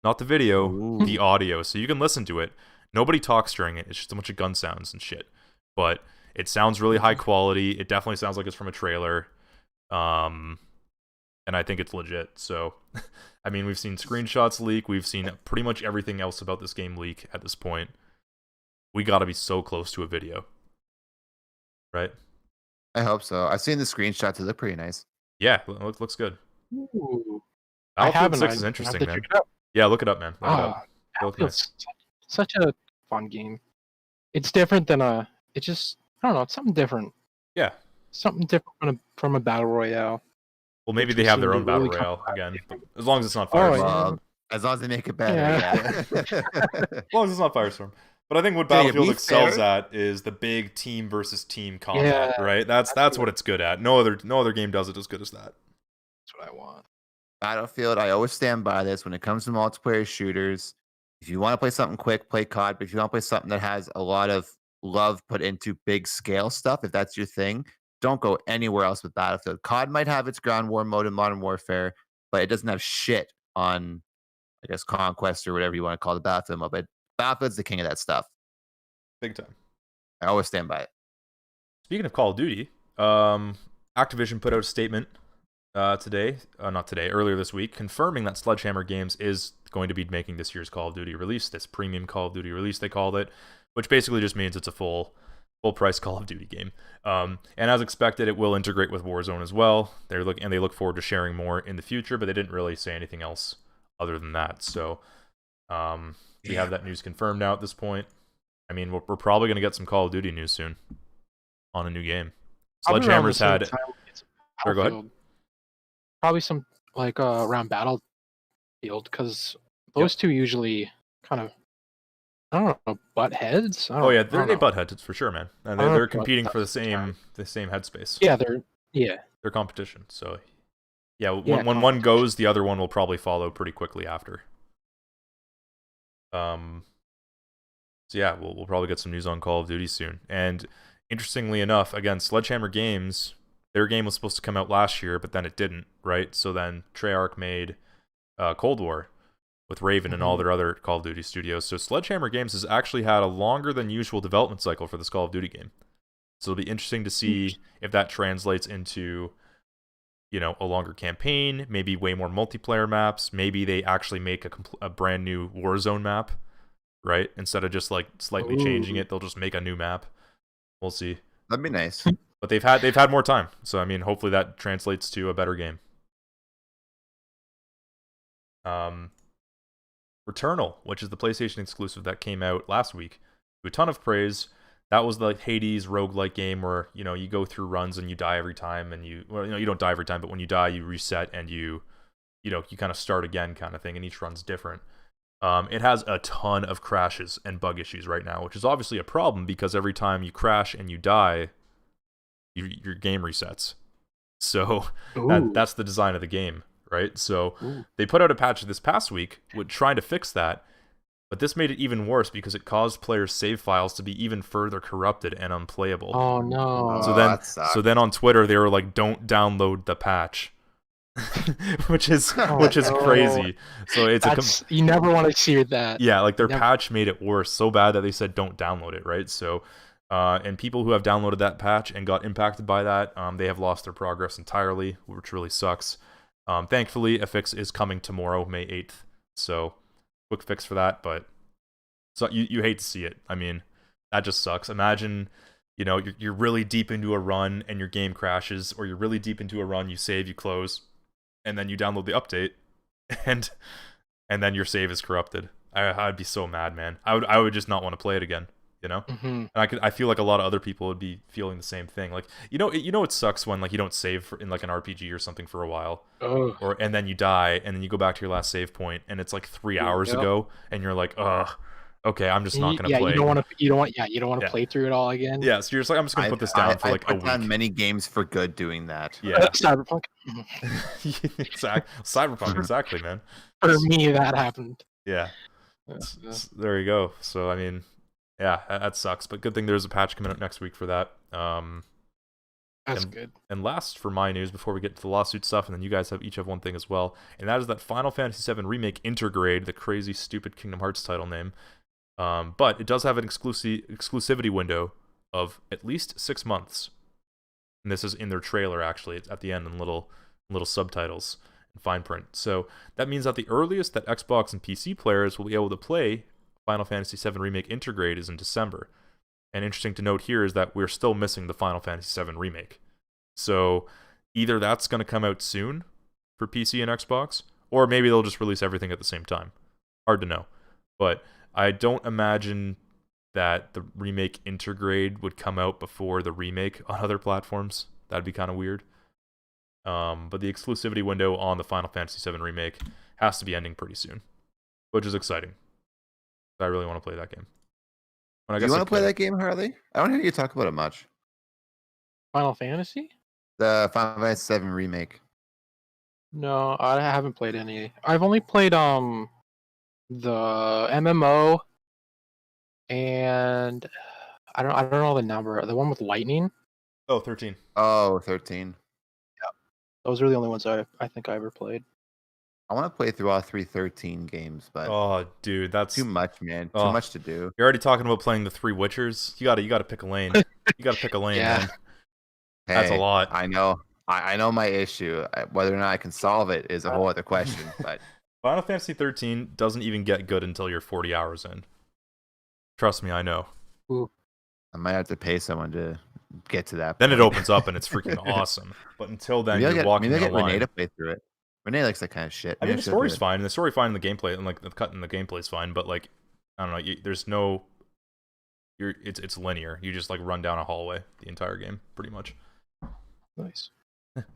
Not the video, Ooh. the audio. So you can listen to it. Nobody talks during it. It's just a bunch of gun sounds and shit. But it sounds really high quality. It definitely sounds like it's from a trailer. And I think it's legit. So, I mean, we've seen screenshots leak. We've seen pretty much everything else about this game leak at this point. We gotta be so close to a video. Right? I hope so. I've seen the screenshots. They look pretty nice. Yeah, looks good. Ooh. I Battlefield haven't. 6 is I have interesting, to man. check it out. Yeah, look it up, man. Look it up. They look Battlefield's nice. such a fun game. It's different than it's just, I don't know, it's something different. Yeah. Something different from a battle royale. Well, maybe Which they we have their seem own to battle really come royale back again. to. As long as it's not Oh, Firestorm. yeah. Well, as long as they make it better. Yeah. Yeah. As long as it's not Firestorm. But I think what Yeah, Battlefield be excels fair. at is the big team versus team combat, Yeah, right? That's what it's good at. No other game does it as good as that. That's what I want. Battlefield, I always stand by this when it comes to multiplayer shooters. If you want to play something quick, play COD. But if you want to play something that has a lot of love put into big scale stuff, if that's your thing, don't go anywhere else with Battlefield. COD might have its ground war mode in Modern Warfare, but it doesn't have shit on, I guess, Conquest or whatever you want to call the Battlefield mode. But Battlefield's the king of that stuff. Big time. I always stand by it. Speaking of Call of Duty, Activision put out a statement earlier this week, confirming that Sledgehammer Games is going to be making this year's Call of Duty release, this premium Call of Duty release they called it, which basically just means it's a full price Call of Duty game. And as expected, it will integrate with Warzone as well. They look forward to sharing more in the future, but they didn't really say anything else other than that. So we have that news confirmed now at this point. I mean, we're probably going to get some Call of Duty news soon on a new game. Sledgehammer's had. Sure, go ahead. Probably some like around Battlefield, because those two usually kind of, I don't know, butt heads. Oh yeah, they butt heads for sure, man. And they're competing for the same headspace. Yeah, they're competition. So yeah, when one goes, the other one will probably follow pretty quickly after. So yeah, we'll probably get some news on Call of Duty soon. And interestingly enough, again, Sledgehammer Games, their game was supposed to come out last year, but then it didn't, right? So then Treyarch made Cold War with Raven and all their other Call of Duty studios. So Sledgehammer Games has actually had a longer than usual development cycle for this Call of Duty game. So it'll be interesting to see if that translates into, you know, a longer campaign, maybe way more multiplayer maps. Maybe they actually make a brand new Warzone map, right? Instead of just like slightly changing it, they'll just make a new map. We'll see. That'd be nice. But they've had more time, so I mean, hopefully that translates to a better game. Returnal, which is the PlayStation exclusive that came out last week, to a ton of praise. That was the Hades roguelike game where, you know, you go through runs and you die every time, and you don't die every time, but when you die, you reset and you kind of start again kind of thing, and each run's different. It has a ton of crashes and bug issues right now, which is obviously a problem because every time you crash and you die, your game resets. So that's the design of the game, right? So they put out a patch this past week trying to fix that, but this made it even worse because it caused players' save files to be even further corrupted and unplayable. Oh no! So then on Twitter they were like, "Don't download the patch," which is crazy. So you never want to see that. Yeah, like their patch made it worse so bad that they said don't download it, right? So. And people who have downloaded that patch and got impacted by that, they have lost their progress entirely, which really sucks. Thankfully, a fix is coming tomorrow, May 8th. So, quick fix for that, but so you hate to see it. I mean, that just sucks. Imagine, you know, you're really deep into a run and your game crashes, or you're really deep into a run, you save, you close, and then you download the update, and then your save is corrupted. I'd be so mad, man. I would just not want to play it again. You know, and I feel like a lot of other people would be feeling the same thing. Like, it sucks when like you don't save in like an RPG or something for a while, and then you die, and then you go back to your last save point, and it's like 3 hours ago, and you're like, ugh, okay, I'm just not gonna play. You don't want to play through it all again. Yeah, so you're just like, I'm just gonna put this down for like a week. I've done many games for good doing that. Yeah, Cyberpunk. Exactly, Cyberpunk, exactly, man. For me, that happened. Yeah. There you go. So I mean, yeah, that sucks. But good thing there's a patch coming out next week for that. That's good. And last for my news, before we get to the lawsuit stuff, and then you guys each have one thing as well, and that is that Final Fantasy VII Remake Intergrade, the crazy stupid Kingdom Hearts title name. But it does have an exclusivity window of at least 6 months. And this is in their trailer, actually. It's at the end in little subtitles and fine print. So that means that the earliest that Xbox and PC players will be able to play Final Fantasy VII Remake Intergrade is in December. And interesting to note here is that we're still missing the Final Fantasy VII Remake. So either that's going to come out soon for PC and Xbox, or maybe they'll just release everything at the same time. Hard to know. But I don't imagine that the Remake Intergrade would come out before the remake on other platforms. That'd be kind of weird. But the exclusivity window on the Final Fantasy VII Remake has to be ending pretty soon, which is exciting. I really want to play that game. Do you want to play that game, Harley? I don't hear you talk about it much. Final Fantasy? The Final Fantasy VII Remake. No, I haven't played any. I've only played the MMO, and I don't know the number. The one with lightning. Oh, 13. Oh, 13. Yeah, those are the only ones I think I ever played. I want to play through all 313 games, but oh, dude, that's too much, man. Too much to do. You're already talking about playing the 3 Witchers. You gotta pick a lane. You gotta pick a lane, Yeah. man. That's a lot. I know. I know my issue. Whether or not I can solve it is a whole other question. But Final Fantasy 13 doesn't even get good until you're 40 hours in. Trust me, I know. Ooh. I might have to pay someone to get to that. Then it opens up and it's freaking awesome. But until then, you're walking the line. Renee to play through it. Renee likes that kind of shit. I mean, the story's fine. The story fine, and the gameplay, and like the cut in the gameplay's fine. But like, I don't know. There's no. It's linear. You just like run down a hallway the entire game, pretty much. Nice.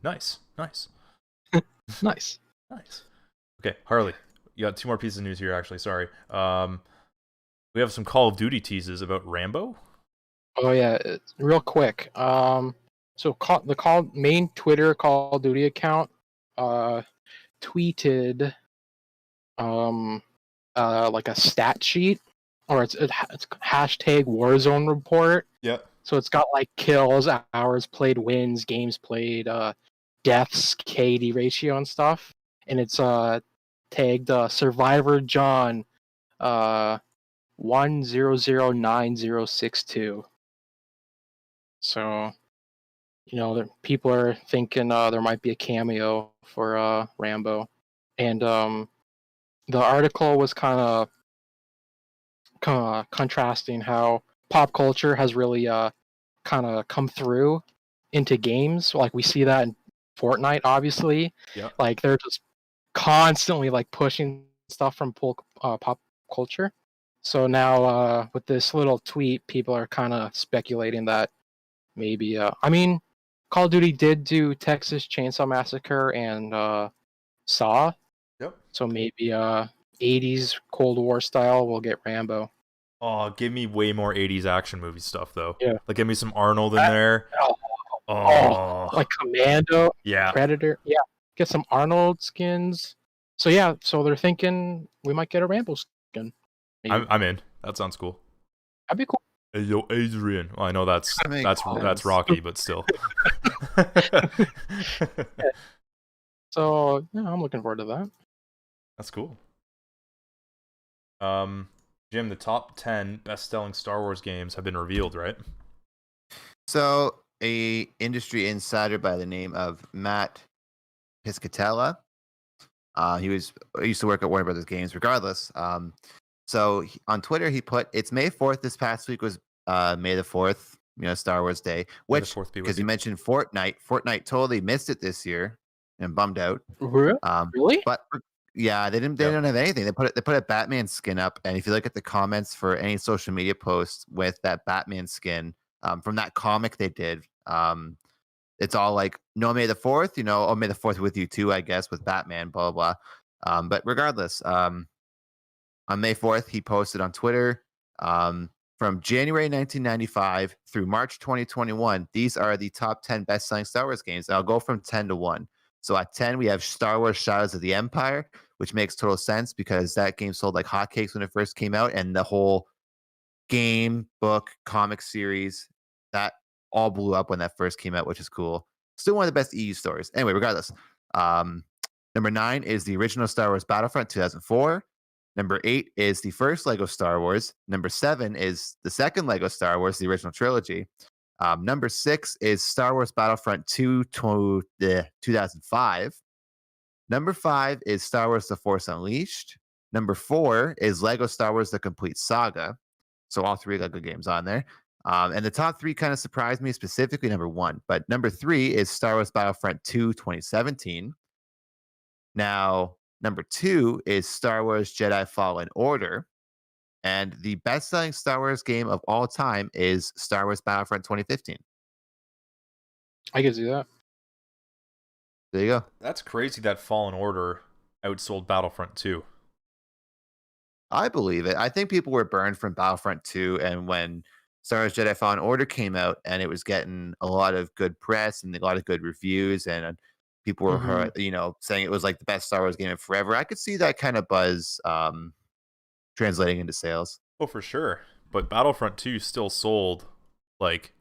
Nice. Nice. Okay, Harley, you got 2 more pieces of news here. Actually, sorry. We have some Call of Duty teases about Rambo. Oh yeah, real quick. So the main Twitter Call of Duty account tweeted like a stat sheet, or it's hashtag Warzone report. Yep. So it's got like kills, hours played, wins, games played, deaths, KD ratio and stuff, and it's tagged Survivor John 1009062. So, people are thinking there might be a cameo for Rambo, and the article was kind of contrasting how pop culture has really kind of come through into games. Like we see that in Fortnite, obviously. Yeah. Like they're just constantly like pushing stuff from pop culture. So now with this little tweet, people are kind of speculating that maybe I mean, Call of Duty did do Texas Chainsaw Massacre and Saw. Yep. So maybe 80s Cold War style will get Rambo. Oh, give me way more 80s action movie stuff though. Yeah. Like give me some Arnold in there. Like Commando, yeah. Predator. Yeah. Get some Arnold skins. So yeah, so they're thinking we might get a Rambo skin. I'm in. That sounds cool. That'd be cool. Hey, yo, Adrian. Well, I know that's Rocky, but still. So yeah, I'm looking forward to that. That's cool. Jim, the top 10 best-selling Star Wars games have been revealed, right? So, a industry insider by the name of Matt Piscatella, he used to work at Warner Brothers Games, regardless. So on Twitter, he put, "It's May 4th. This past week was May the 4th, Star Wars Day." Which, because you mentioned Fortnite totally missed it this year and bummed out. Really? But Yeah, they didn't. They don't have anything. They put a Batman skin up, and if you look at the comments for any social media post with that Batman skin from that comic they did, it's all like, "No, May the 4th," "Oh, May the 4th with you too," I guess, with Batman, blah blah blah. But regardless, on May 4th, he posted on Twitter, from January 1995 through March 2021. These are the top 10 best-selling Star Wars games. And I'll go from 10 to 1. So at 10, we have Star Wars Shadows of the Empire, which makes total sense because that game sold like hotcakes when it first came out, and the whole game, book, comic series, that all blew up when that first came out, which is cool. Still one of the best EU stories. Anyway, regardless. Number 9 is the original Star Wars Battlefront 2004. Number 8 is the first Lego Star Wars. Number 7 is the second Lego Star Wars, the original trilogy. Number 6 is Star Wars Battlefront 2 2005. Number 5 is Star Wars The Force Unleashed. Number 4 is Lego Star Wars The Complete Saga. So all 3 Lego games on there. And the top 3 kind of surprised me, specifically number 1. But number 3 is Star Wars Battlefront 2 2017. Now, number 2 is Star Wars Jedi Fallen Order. And the best-selling Star Wars game of all time is Star Wars Battlefront 2015. I can see that. There you go. That's crazy that Fallen Order outsold Battlefront 2. I believe it. I think people were burned from Battlefront 2, and when Star Wars Jedi Fallen Order came out, and it was getting a lot of good press and a lot of good reviews, and people were, saying it was like the best Star Wars game in forever. I could see that kind of buzz translating into sales. Oh, for sure. But Battlefront 2 still sold like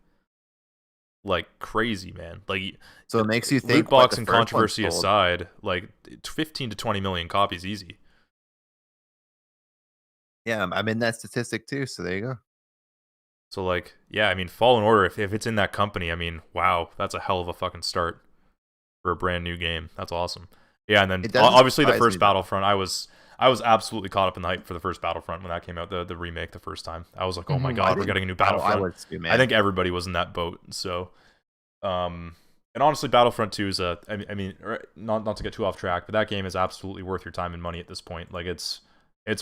crazy, man. Like, so it makes you think. Loot box and controversy aside, like 15 to 20 million copies easy. Yeah, I'm in that statistic too. So there you go. So like, yeah, I mean, Fallen Order, if it's in that company, I mean, wow, that's a hell of a fucking start for a brand new game. That's awesome. Yeah, and then obviously the first Battlefront, I was absolutely caught up in the hype for the first Battlefront when that came out, the remake the first time. I was like, oh my god, we're getting a new Battlefront. I was too, man. I think everybody was in that boat. So, and honestly, Battlefront 2 is not to get too off track, but that game is absolutely worth your time and money at this point. Like it's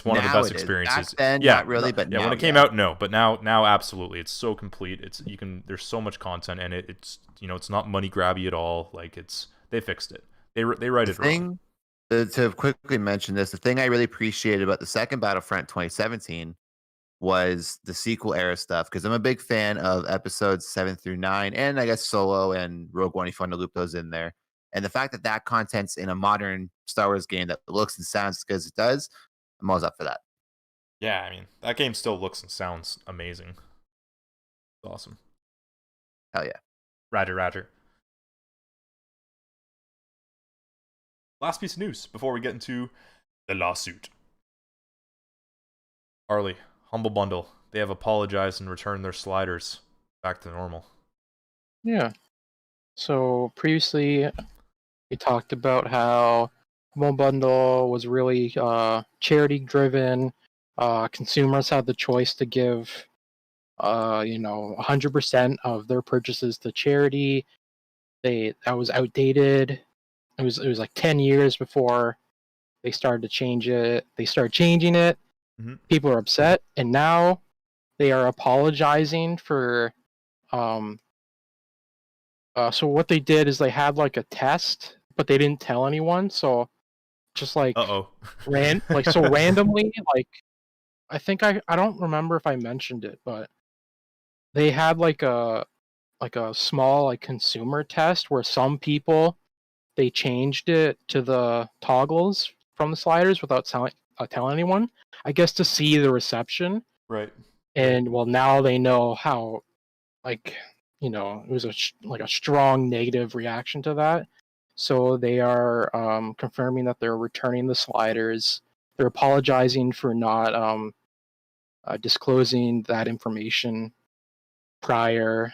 one of the best experiences. Back then, not really, but now, when it came out, no, but now absolutely. It's so complete. There's so much content, and it's it's not money grabby at all. Like they fixed it. They write it wrong. To quickly mention this, the thing I really appreciated about the second Battlefront 2017 was the sequel era stuff, because I'm a big fan of episodes 7 through 9, and I guess Solo and Rogue One, if you want to loop those in there. And the fact that content's in a modern Star Wars game that looks and sounds as good as it does, I'm always up for that. Yeah, I mean, that game still looks and sounds amazing. It's awesome. Hell yeah. Roger. Last piece of news before we get into the lawsuit. Harley, Humble Bundle, they have apologized and returned their sliders back to normal. Yeah. So previously, we talked about how Humble Bundle was really charity-driven. Consumers had the choice to give, 100% of their purchases to charity. That was outdated. It was like 10 years before they started to change it. They started changing it. Mm-hmm. People are upset, and now they are apologizing for. So what they did is they had like a test, but they didn't tell anyone. So just like randomly, like I think I don't remember if I mentioned it, but they had like a small like consumer test where some people, they changed it to the toggles from the sliders without telling anyone, I guess, to see the reception. Right. And well, now they know how, like, it was a strong negative reaction to that. So they are confirming that they're returning the sliders. They're apologizing for not disclosing that information prior.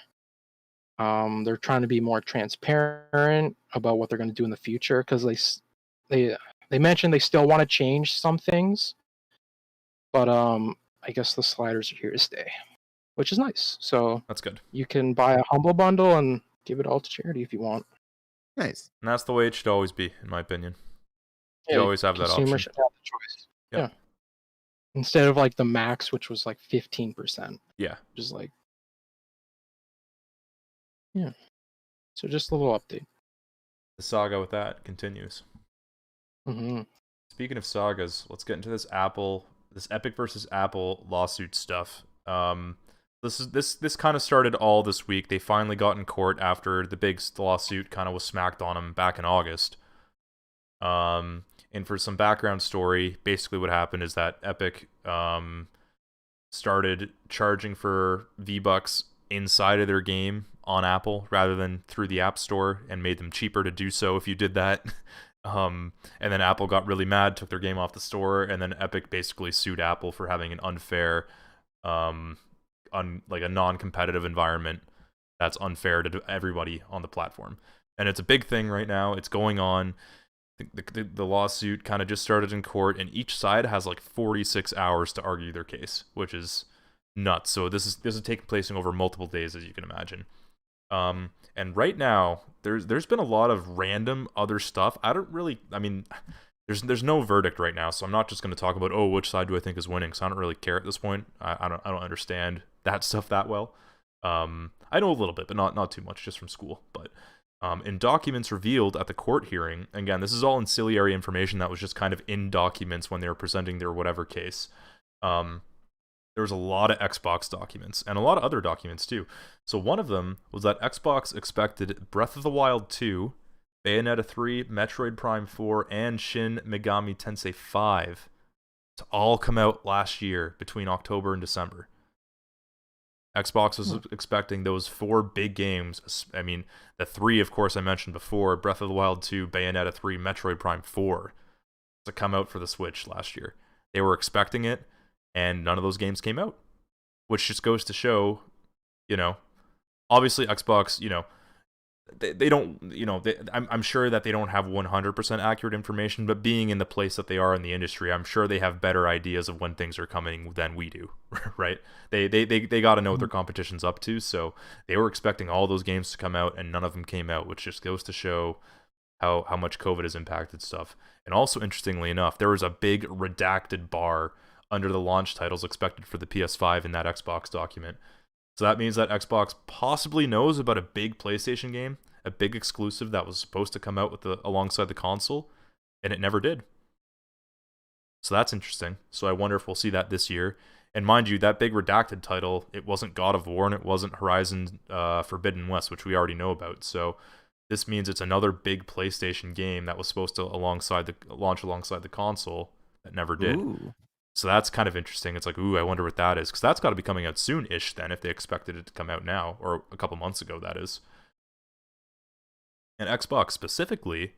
They're trying to be more transparent about what they're going to do in the future, because they mentioned they still want to change some things, but I guess the sliders are here to stay, which is nice. So that's good. You can buy a Humble Bundle and give it all to charity if you want. Nice. And that's the way it should always be, in my opinion. You always have that consumer option. should have the choice. Yeah. Yeah. Instead of like the max, which was like 15%. Yeah. Just like, yeah. So just a little update. The saga with that continues. Mm-hmm. Speaking of sagas, let's get into this Epic versus Apple lawsuit stuff. This kind of started all this week. They finally got in court after the big lawsuit kind of was smacked on them back in August. And for some background story, basically what happened is that Epic started charging for V-Bucks inside of their game on Apple rather than through the App Store, and made them cheaper to do so if you did that. And then Apple got really mad, took their game off the store, and then Epic basically sued Apple for having an unfair, like a non-competitive environment that's unfair to everybody on the platform. And it's a big thing right now. It's going on. The lawsuit kind of just started in court, and each side has like 46 hours to argue their case, which is nuts. So this is taking place over multiple days, as you can imagine. And right now, there's been a lot of random other stuff. There's no verdict right now, so I'm not just going to talk about, which side do I think is winning, because I don't really care at this point. I don't understand that stuff that well. I know a little bit, but not too much, just from school. But in documents revealed at the court hearing, again, this is all ancillary information that was just kind of in documents when they were presenting their whatever case. There was a lot of Xbox documents, and a lot of other documents too. So one of them was that Xbox expected Breath of the Wild 2, Bayonetta 3, Metroid Prime 4, and Shin Megami Tensei 5 to all come out last year between October and December. Xbox was expecting those 4 big games. I mean, the 3, of course, I mentioned before, Breath of the Wild 2, Bayonetta 3, Metroid Prime 4, to come out for the Switch last year. They were expecting it, and none of those games came out, which just goes to show, obviously Xbox, they don't, I'm sure that they don't have 100% accurate information, but being in the place that they are in the industry, I'm sure they have better ideas of when things are coming than we do, right? They got to know what their competition's up to, so they were expecting all those games to come out, and none of them came out, which just goes to show how much COVID has impacted stuff. And also, interestingly enough, there was a big redacted bar under the launch titles expected for the PS5 in that Xbox document. So that means that Xbox possibly knows about a big PlayStation game, a big exclusive that was supposed to come out alongside the console, and it never did. So that's interesting. So I wonder if we'll see that this year. And mind you, that big redacted title, it wasn't God of War and it wasn't Horizon Forbidden West, which we already know about. So this means it's another big PlayStation game that was supposed to launch alongside the console that never did. Ooh. So that's kind of interesting. It's like, I wonder what that is. Because that's got to be coming out soon-ish then, if they expected it to come out now. Or a couple months ago, that is. And Xbox specifically,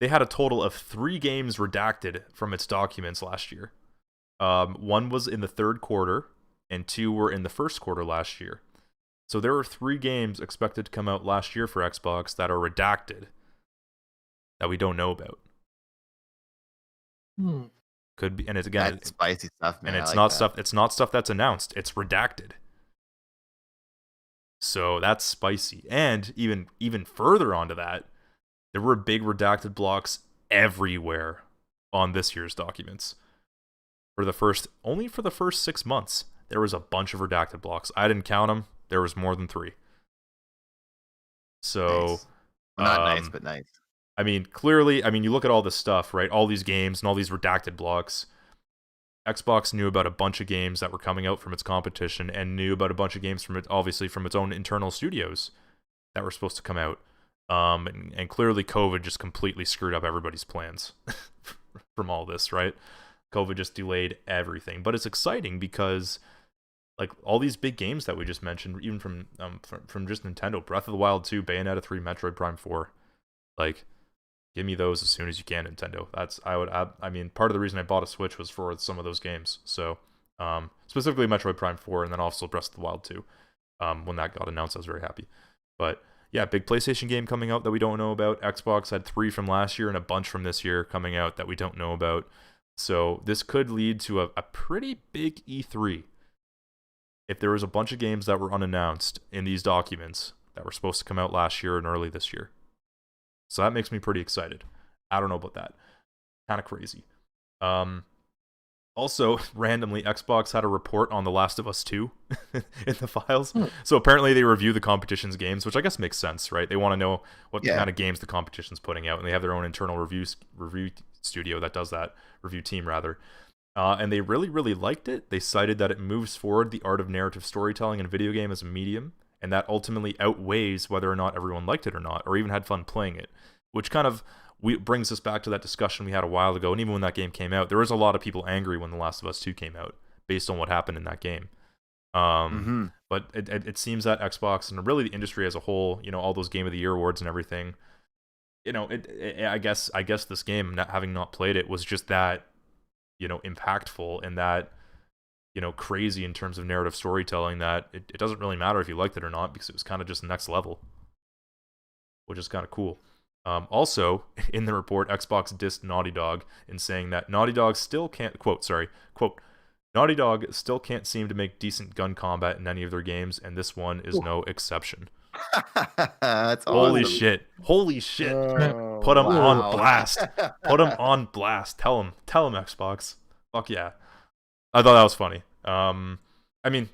they had a total of 3 games redacted from its documents last year. 1 was in the third quarter, and 2 were in the first quarter last year. So there were 3 games expected to come out last year for Xbox that are redacted, that we don't know about. Could be, and it's again, that's spicy stuff, man. And it's not stuff. It's not stuff that's announced. It's redacted. So that's spicy. And even further onto that, there were big redacted blocks everywhere on this year's documents. Only for the first 6 months, there was a bunch of redacted blocks. I didn't count them. There was more than 3. So nice. Well, not nice, but nice. I mean, clearly, you look at all this stuff, right? All these games and all these redacted blocks. Xbox knew about a bunch of games that were coming out from its competition, and knew about a bunch of games from its own internal studios that were supposed to come out. And clearly, COVID just completely screwed up everybody's plans from all this, right? COVID just delayed everything. But it's exciting because, like, all these big games that we just mentioned, even from just Nintendo, Breath of the Wild 2, Bayonetta 3, Metroid Prime 4, like, give me those as soon as you can, Nintendo. Part of the reason I bought a Switch was for some of those games. So, specifically Metroid Prime 4, and then also Breath of the Wild 2. When that got announced, I was very happy. But yeah, big PlayStation game coming out that we don't know about. Xbox had 3 from last year and a bunch from this year coming out that we don't know about. So this could lead to a pretty big E3. If there was a bunch of games that were unannounced in these documents that were supposed to come out last year and early this year. So that makes me pretty excited. I don't know about that. Kind of crazy. Also, randomly, Xbox had a report on The Last of Us 2 in the files. So apparently they review the competition's games, which I guess makes sense, right? They want to know what kind of games the competition's putting out, and they have their own internal review studio that does that, review team rather. And they really, really liked it. They cited that it moves forward the art of narrative storytelling in a video game as a medium, and that ultimately outweighs whether or not everyone liked it or not, or even had fun playing it, which kind of brings us back to that discussion we had a while ago. And even when that game came out, there was a lot of people angry when The Last of Us 2 came out based on what happened in that game. But it seems that Xbox and really the industry as a whole, all those Game of the Year awards and everything, I guess this game, having not played it, was just that, impactful and that, crazy in terms of narrative storytelling that it doesn't really matter if you liked it or not, because it was kind of just next level, which is kind of cool. Also, in the report, Xbox dissed Naughty Dog in saying that Naughty Dog still can't, quote, Naughty Dog still can't seem to make decent gun combat in any of their games, and this one is no exception. That's Holy awesome. shit. Put him on blast. Put him on blast. Tell him, Xbox. Fuck yeah. I thought that was funny. I mean,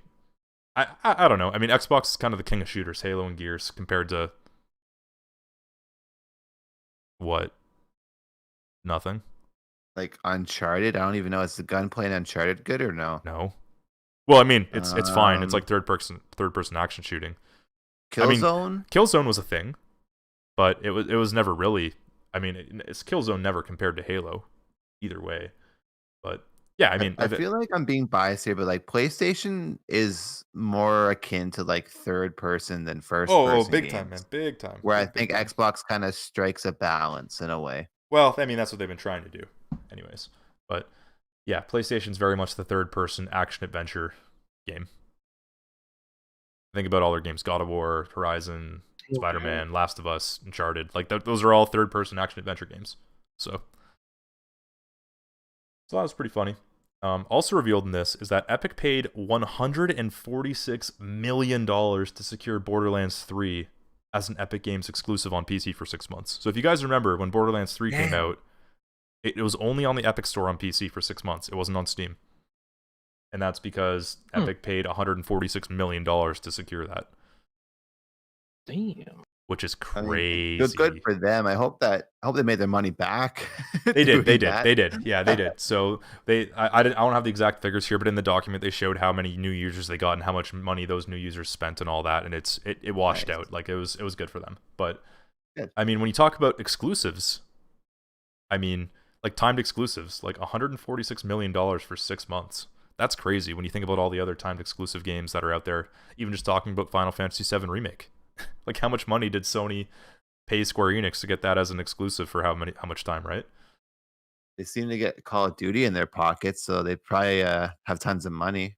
I don't know. I mean, Xbox is kind of the king of shooters, Halo and Gears, compared to what? Nothing. Like Uncharted? I don't even know. Is the gunplay in Uncharted good or no? No. Well, I mean, it's fine. It's like third person action shooting. Killzone? Killzone was a thing, but it was never really. I mean, it's Killzone never compared to Halo, either way. But yeah, I mean, I feel like I'm being biased here, but like PlayStation is more akin to like third person than first person. Oh, big games, time, man, big time. Where I big think time. Xbox kind of strikes a balance in a way. Well, I mean, that's what they've been trying to do, anyways. But yeah, PlayStation's very much the third person action adventure game. Think about all their games: God of War, Horizon, Spider-Man, Last of Us, Uncharted. Like those are all third-person action-adventure games. So that was pretty funny. Also revealed in this is that Epic paid $146 million to secure Borderlands 3 as an Epic Games exclusive on PC for 6 months. So if you guys remember, when Borderlands 3 came out, it was only on the Epic Store on PC for 6 months. It wasn't on Steam. And that's because Epic paid $146 million to secure that. Damn. Which is crazy. I mean, good for them. I hope they made their money back. They did. Yeah, they did. So I don't have the exact figures here, but in the document they showed how many new users they got and how much money those new users spent and all that, and it washed out. Like it was good for them. But I mean, when you talk about exclusives, I mean, like timed exclusives, like $146 million for 6 months. That's crazy when you think about all the other timed exclusive games that are out there. Even just talking about Final Fantasy VII Remake. Like, how much money did Sony pay Square Enix to get that as an exclusive for how much time, right? They seem to get Call of Duty in their pockets, so they probably have tons of money.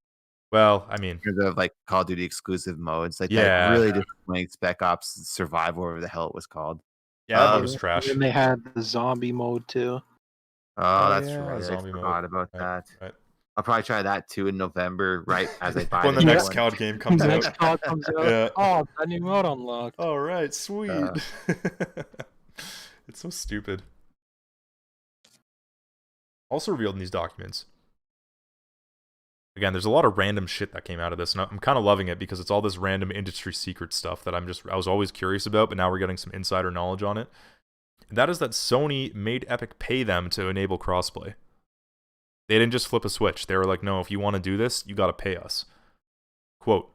Well, I mean, in terms of like Call of Duty exclusive modes, like that really disappointing Spec Ops Survival, whatever the hell it was called. Yeah, that was trash. And they had the zombie mode too. Oh, that's right. I forgot about that. Right. I'll probably try that too in November, right as I buy when the next COD game comes out. Next COD comes out. Yeah. Oh, that new mode unlocked. All right, sweet. It's so stupid. Also revealed in these documents. Again, there's a lot of random shit that came out of this, and I'm kind of loving it because it's all this random industry secret stuff that I was always curious about, but now we're getting some insider knowledge on it. And that is that Sony made Epic pay them to enable crossplay. They didn't just flip a switch. They were like, no, if you want to do this, you got to pay us. Quote,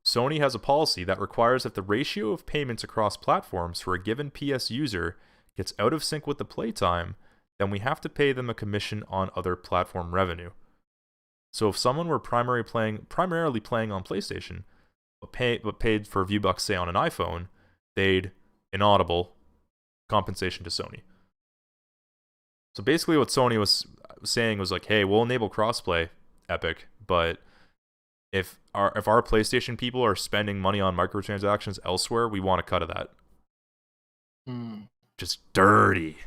Sony has a policy that requires that the ratio of payments across platforms for a given PS user gets out of sync with the playtime, then we have to pay them a commission on other platform revenue. So if someone were primarily playing on PlayStation, but paid for V-Bucks, say, on an iPhone, they'd inaudible compensation to Sony. So basically what Sony was saying was like, hey, we'll enable crossplay, Epic, but if our PlayStation people are spending money on microtransactions elsewhere, we want a cut of that. Just dirty.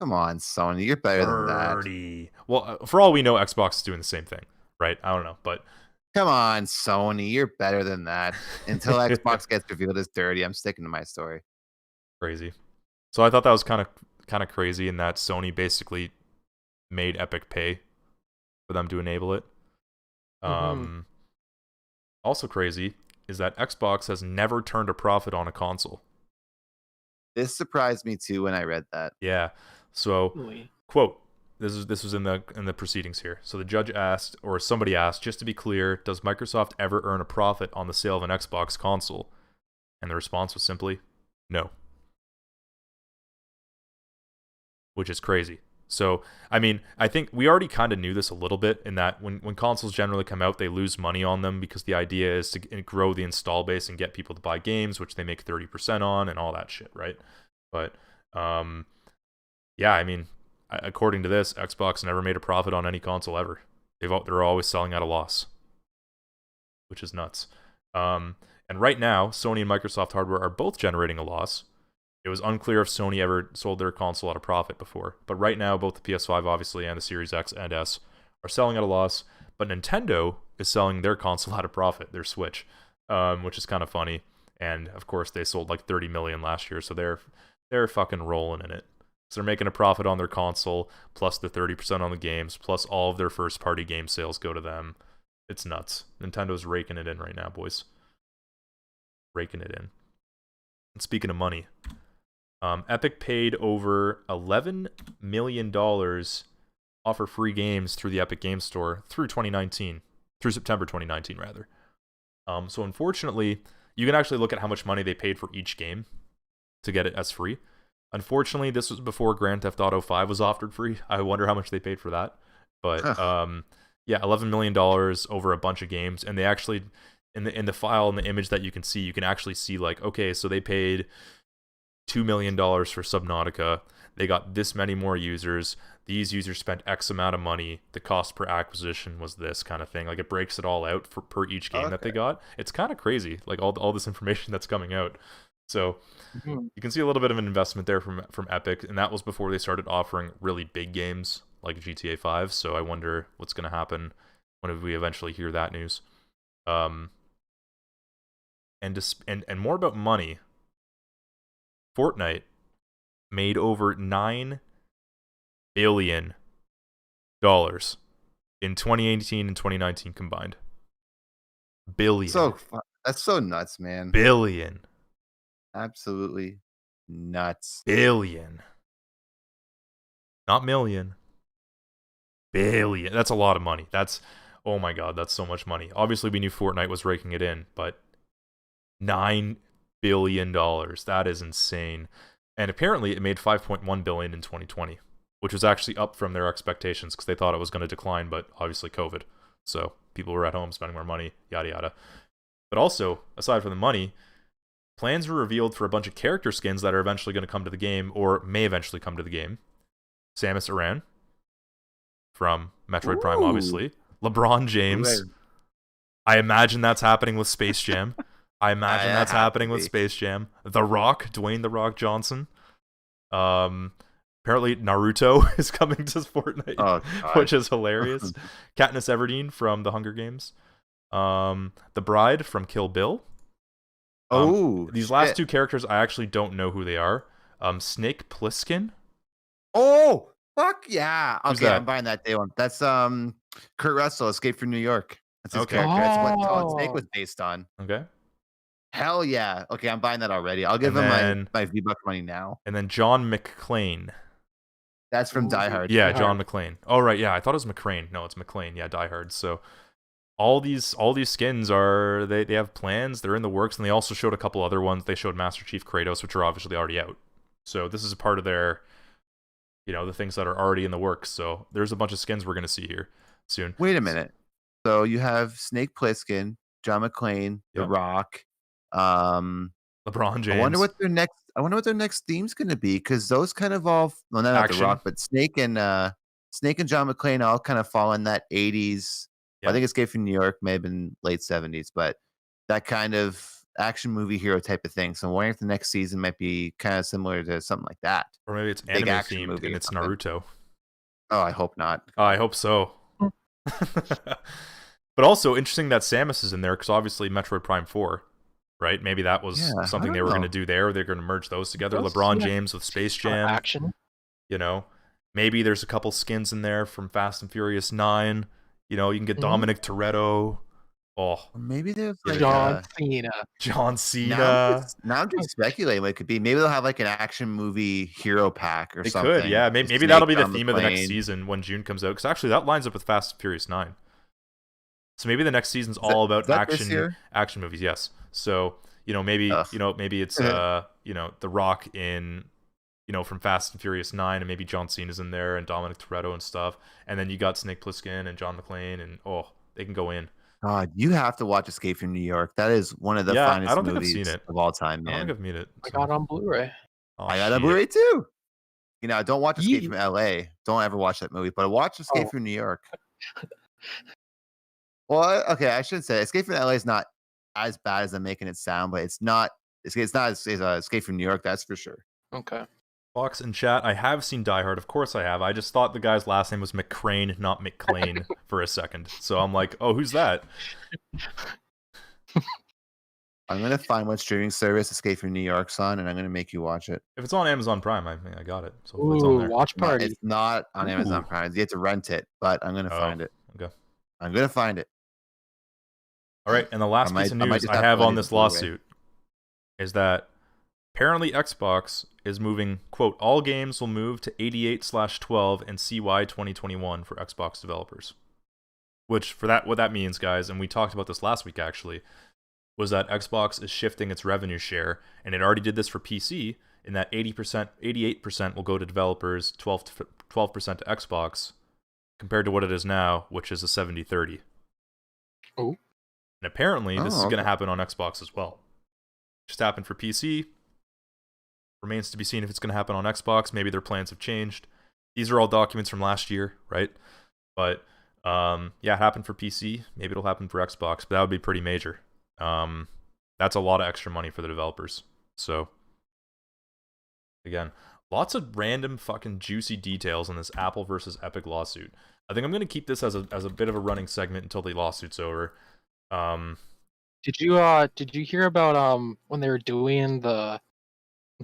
Come on, Sony, you're better than that. Dirty. Well, for all we know, Xbox is doing the same thing, right? I don't know, but come on, Sony, you're better than that. Until Xbox gets revealed as dirty, I'm sticking to my story. Crazy. So I thought that was kind of crazy in that Sony basically made Epic pay for them to enable it. Also crazy is that Xbox has never turned a profit on a console. This surprised me too when I read that. Yeah. So, Really? quote, this was in the proceedings here. So the judge asked, or somebody asked, just to be clear, does Microsoft ever earn a profit on the sale of an Xbox console? And the response was simply, no. Which is crazy. So, I mean, I think we already kind of knew this a little bit in that when consoles generally come out, they lose money on them because the idea is to grow the install base and get people to buy games, which they make 30% on and all that shit, right? But, yeah, I mean, according to this, Xbox never made a profit on any console ever. They're always selling at a loss, which is nuts. And right now, Sony and Microsoft hardware are both generating a loss. It was unclear if Sony ever sold their console at a profit before, but right now, both the PS5, obviously, and the Series X and S are selling at a loss, but Nintendo is selling their console at a profit, their Switch, which is kind of funny. And, of course, they sold like 30 million last year, so they're fucking rolling in it. So they're making a profit on their console, plus the 30% on the games, plus all of their first-party game sales go to them. It's nuts. Nintendo's raking it in right now, boys. Raking it in. And speaking of money, Epic paid over $11 million off for free games through the Epic Games Store through September 2019, rather. So unfortunately, you can actually look at how much money they paid for each game to get it as free. Unfortunately, this was before Grand Theft Auto 5 was offered free. I wonder how much they paid for that. But yeah, $11 million over a bunch of games, and they actually in the file and the image that you can actually see like, okay, so they paid $2 million for Subnautica. They got this many more users. These users spent X amount of money. The cost per acquisition was this kind of thing. Like, it breaks it all out per each game that they got. It's kind of crazy, like all this information that's coming out. So you can see a little bit of an investment there from Epic, and that was before they started offering really big games like GTA 5. So I wonder what's going to happen when we eventually hear that news. And more about money. Fortnite made over $9 billion in 2018 and 2019 combined. Billion. That's so nuts, man. Billion. Absolutely nuts. Billion. Not million. Billion. That's a lot of money. Oh my god, that's so much money. Obviously, we knew Fortnite was raking it in, but $9 billion. That is insane. And apparently, it made $5.1 billion in 2020, which was actually up from their expectations because they thought it was going to decline, but obviously COVID. So people were at home spending more money, yada yada. But also, aside from the money, plans were revealed for a bunch of character skins that are eventually going to come to the game, or may eventually come to the game. Samus Aran from Metroid Prime, obviously. LeBron James. I imagine that's happening with Space Jam. That's happening with Space Jam. The Rock, Dwayne The Rock Johnson. Apparently Naruto is coming to Fortnite, which is hilarious. Katniss Everdeen from The Hunger Games. The Bride from Kill Bill. These last two characters, I actually don't know who they are. Snake Plissken. Oh, fuck yeah. Who's Okay, that? I'm buying that day one. That's Kurt Russell, Escape from New York. That's his character. That's what Solid Snake was based on. Okay. Hell yeah. Okay, I'm buying that already. I'll give him my V-Buck money now. And then John McClane. That's from Die Hard. Yeah, John McClane. Oh, right, yeah, I thought it was McCrane. No, it's McClane. Yeah, Die Hard. So all these skins are, they have plans, they're in the works, and they also showed a couple other ones. They showed Master Chief Kratos, which are obviously already out. So this is a part of their, the things that are already in the works. So there's a bunch of skins we're going to see here soon. Wait a minute. So you have Snake Plissken, John McClane, The Rock, LeBron James. I wonder what their next theme's going to be, because those kind of all, well, not The Rock, but Snake and John McClane all kind of fall in that 80s. I think Escape from New York may have been late 70s, but that kind of action movie hero type of thing. So I'm wondering if the next season might be kind of similar to something like that. Or maybe it's anime themed and it's Naruto. Oh, I hope not. I hope so. But also interesting that Samus is in there, because obviously Metroid Prime 4, right? Maybe that was something they were going to do there. They're going to merge those together. LeBron James with Space Jam. Action. Maybe there's a couple skins in there from Fast and Furious 9. You know, you can get Dominic Toretto. Oh, Or maybe there's like John Cena. John Cena. Now I'm just speculating what it could be. Maybe they'll have like an action movie hero pack or They something. could, yeah. Maybe Snake that'll be the on theme of the next plane. season when June comes out. Because actually, that lines up with Fast and Furious 9. So maybe the next season's all about is that this year? action movies. Yes. So maybe Ugh. maybe it's The Rock in from Fast and Furious 9, and maybe John Cena's in there and Dominic Toretto and stuff. And then you got Snake Plissken and John McClane, and they can go in. God, you have to watch Escape from New York. That is one of the Yeah, finest I don't think I've movies seen it. of all time, I don't man. think I've seen it. I got on Blu-ray. Oh, I got a shit. Blu-ray too. Don't watch Escape Ye- from LA. Don't ever watch that movie, but watch Escape from New York. Well, okay, I shouldn't say Escape from LA is not as bad as I'm making it sound, but it's not as Escape from New York, that's for sure. Okay. Fox in chat, I have seen Die Hard. Of course I have. I just thought the guy's last name was McCrane, not McClane for a second. So I'm like, oh, who's that? I'm gonna find what streaming service Escape from New York's on, and I'm gonna make you watch it. If it's on Amazon Prime, I got it. So hopefully it's on Ooh, there. watch No, party. it's not on Amazon Ooh. Prime. You have to rent it, but I'm gonna find it. Okay. I'm gonna find it. All right, and the last piece of I might news just I have to have let on it this go away. lawsuit is that apparently Xbox is moving, quote, all games will move to 88/12 and CY 2021 for Xbox developers. Which, what that means, guys, and we talked about this last week actually, was that Xbox is shifting its revenue share, and it already did this for PC, in that 88% will go to developers, 12% to Xbox, compared to what it is now, which is a 70-30. Oh. And apparently, this is going to okay. happen on Xbox as well. Just happened for PC. Remains to be seen if it's going to happen on Xbox. Maybe their plans have changed. These are all documents from last year, right? But it happened for PC. Maybe it'll happen for Xbox, but that would be pretty major. That's a lot of extra money for the developers. So, again, lots of random fucking juicy details on this Apple versus Epic lawsuit. I think I'm going to keep this as a bit of a running segment until the lawsuit's over. Did you hear about when they were doing the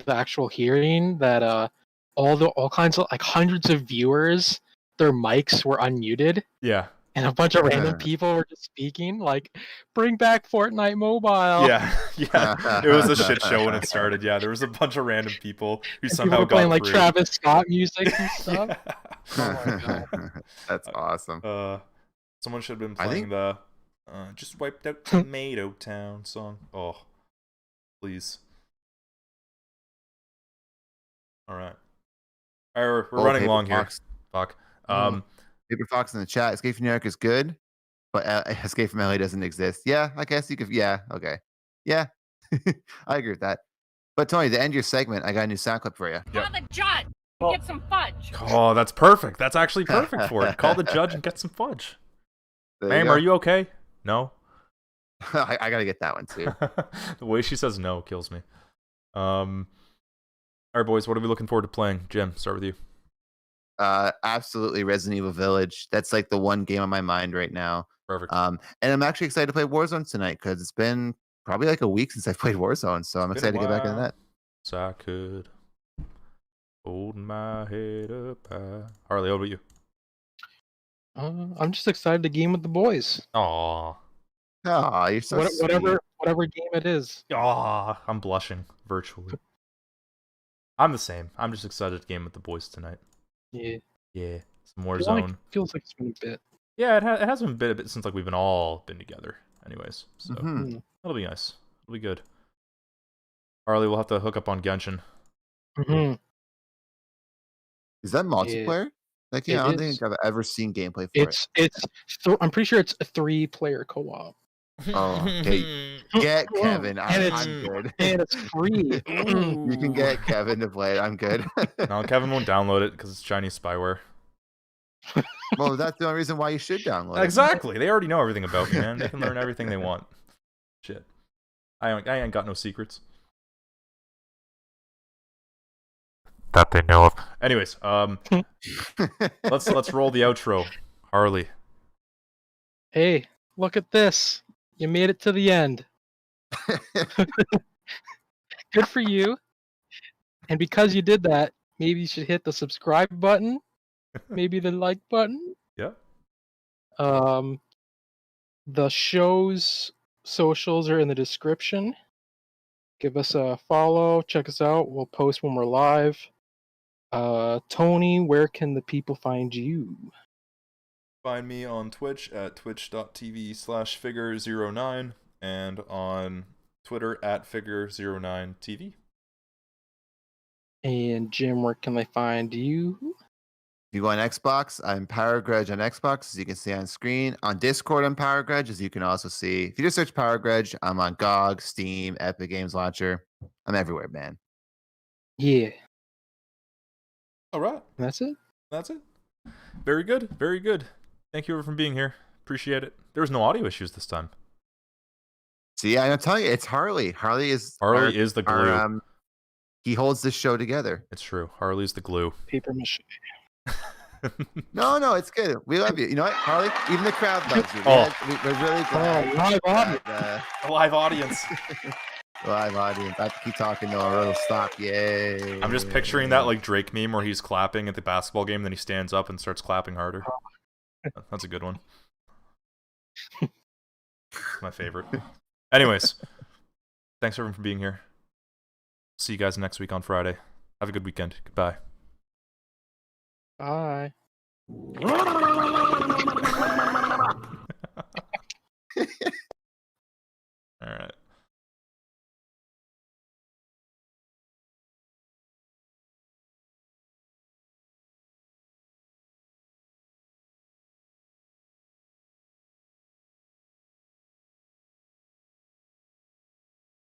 actual hearing that all kinds of like hundreds of viewers, their mics were unmuted Yeah. and a bunch of random Yeah. people were just speaking like, bring back Fortnite Mobile. Yeah. It was a shit show when it started. Yeah, there was a bunch of random people who And somehow people were playing got like through. Travis Scott music and stuff. Yeah. Oh my god. That's awesome. Someone should have been I playing think- the Just Wiped Out Tomato Town song. Oh, please. All right. We're running Paper long here. Fox. Fuck. Paper Fox in the chat. Escape from New York is good, but Escape from LA doesn't exist. Yeah, I guess you could. Yeah, okay. Yeah, I agree with that. But Tony, to end your segment, I got a new sound clip for you. Yep. Call the judge and get some fudge. Oh, that's perfect. That's actually perfect for it. Call the judge and get some fudge. There Ma'am, go. are you okay? No. I gotta get that one too. The way she says no kills me. All right, boys, what are we looking forward to playing? Jim, start with you. Absolutely, Resident Evil Village. That's like the one game on my mind right now. Perfect. And I'm actually excited to play Warzone tonight because it's been probably like a week since I've played Warzone, so I'm It's been excited a to get back into while. that. So I could hold my head up high. Harley, what about you? I'm just excited to game with the boys. Aw. Oh, you're so sweet. Whatever game it is. Aw. I'm blushing virtually. I'm the same. I'm just excited to game with the boys tonight. Yeah. Yeah. Some more Feels like- zone. feels like it's been a bit. Yeah, it hasn't been a bit since like we've been all been together. Anyways, so Mhm. that'll be nice. It'll be good. Harley, we'll have to hook up on Genshin. Mm-hmm. Is that multiplayer? Like, It I don't is. think I've ever seen gameplay for I'm pretty sure it's a 3-player co-op. Oh, okay. Get Kevin. And it's- I'm good. And it's free. You can get Kevin to play it. I'm good. No, Kevin won't download it because it's Chinese spyware. Well, that's the only reason why you should download it. Exactly. They already know everything about me, man. They can learn everything they want. Shit. I ain't got no secrets. That they know of. Anyways, let's roll the outro. Harley. Hey, look at this. You made it to the end. Good for you. And because you did that, maybe you should hit the subscribe button maybe the like button. Yeah. The show's socials are in the description. Give us a follow. Check us out. We'll post when we're live. Tony, where can the people find you? Find me on Twitch at twitch.tv/figure09 and on Twitter at figure09tv. And Jim, where can they find you? If you go on Xbox, I'm Power Grudge on Xbox, as you can see on screen. On Discord, I'm Power Grudge, as you can also see. If you just search Power Grudge, I'm on GOG, Steam, Epic Games Launcher. I'm everywhere, man. Yeah. All right. That's it? That's it. Very good. Very good. Thank you everyone for being here. Appreciate it. There was no audio issues this time. See, I'm telling you, it's Harley. Harley is the glue. He holds this show together. It's true. Harley's the glue. Paper mache. No, it's good. We love you. You know what, Harley? Even the crowd loves you. We're really glad. Live audience. A live audience. Live audience. I have to keep talking though, or it'll stop. Yay. I'm just picturing that like Drake meme where he's clapping at the basketball game, then he stands up and starts clapping harder. That's a good one. My favorite. Anyways, thanks everyone for being here. See you guys next week on Friday. Have a good weekend. Goodbye. Bye.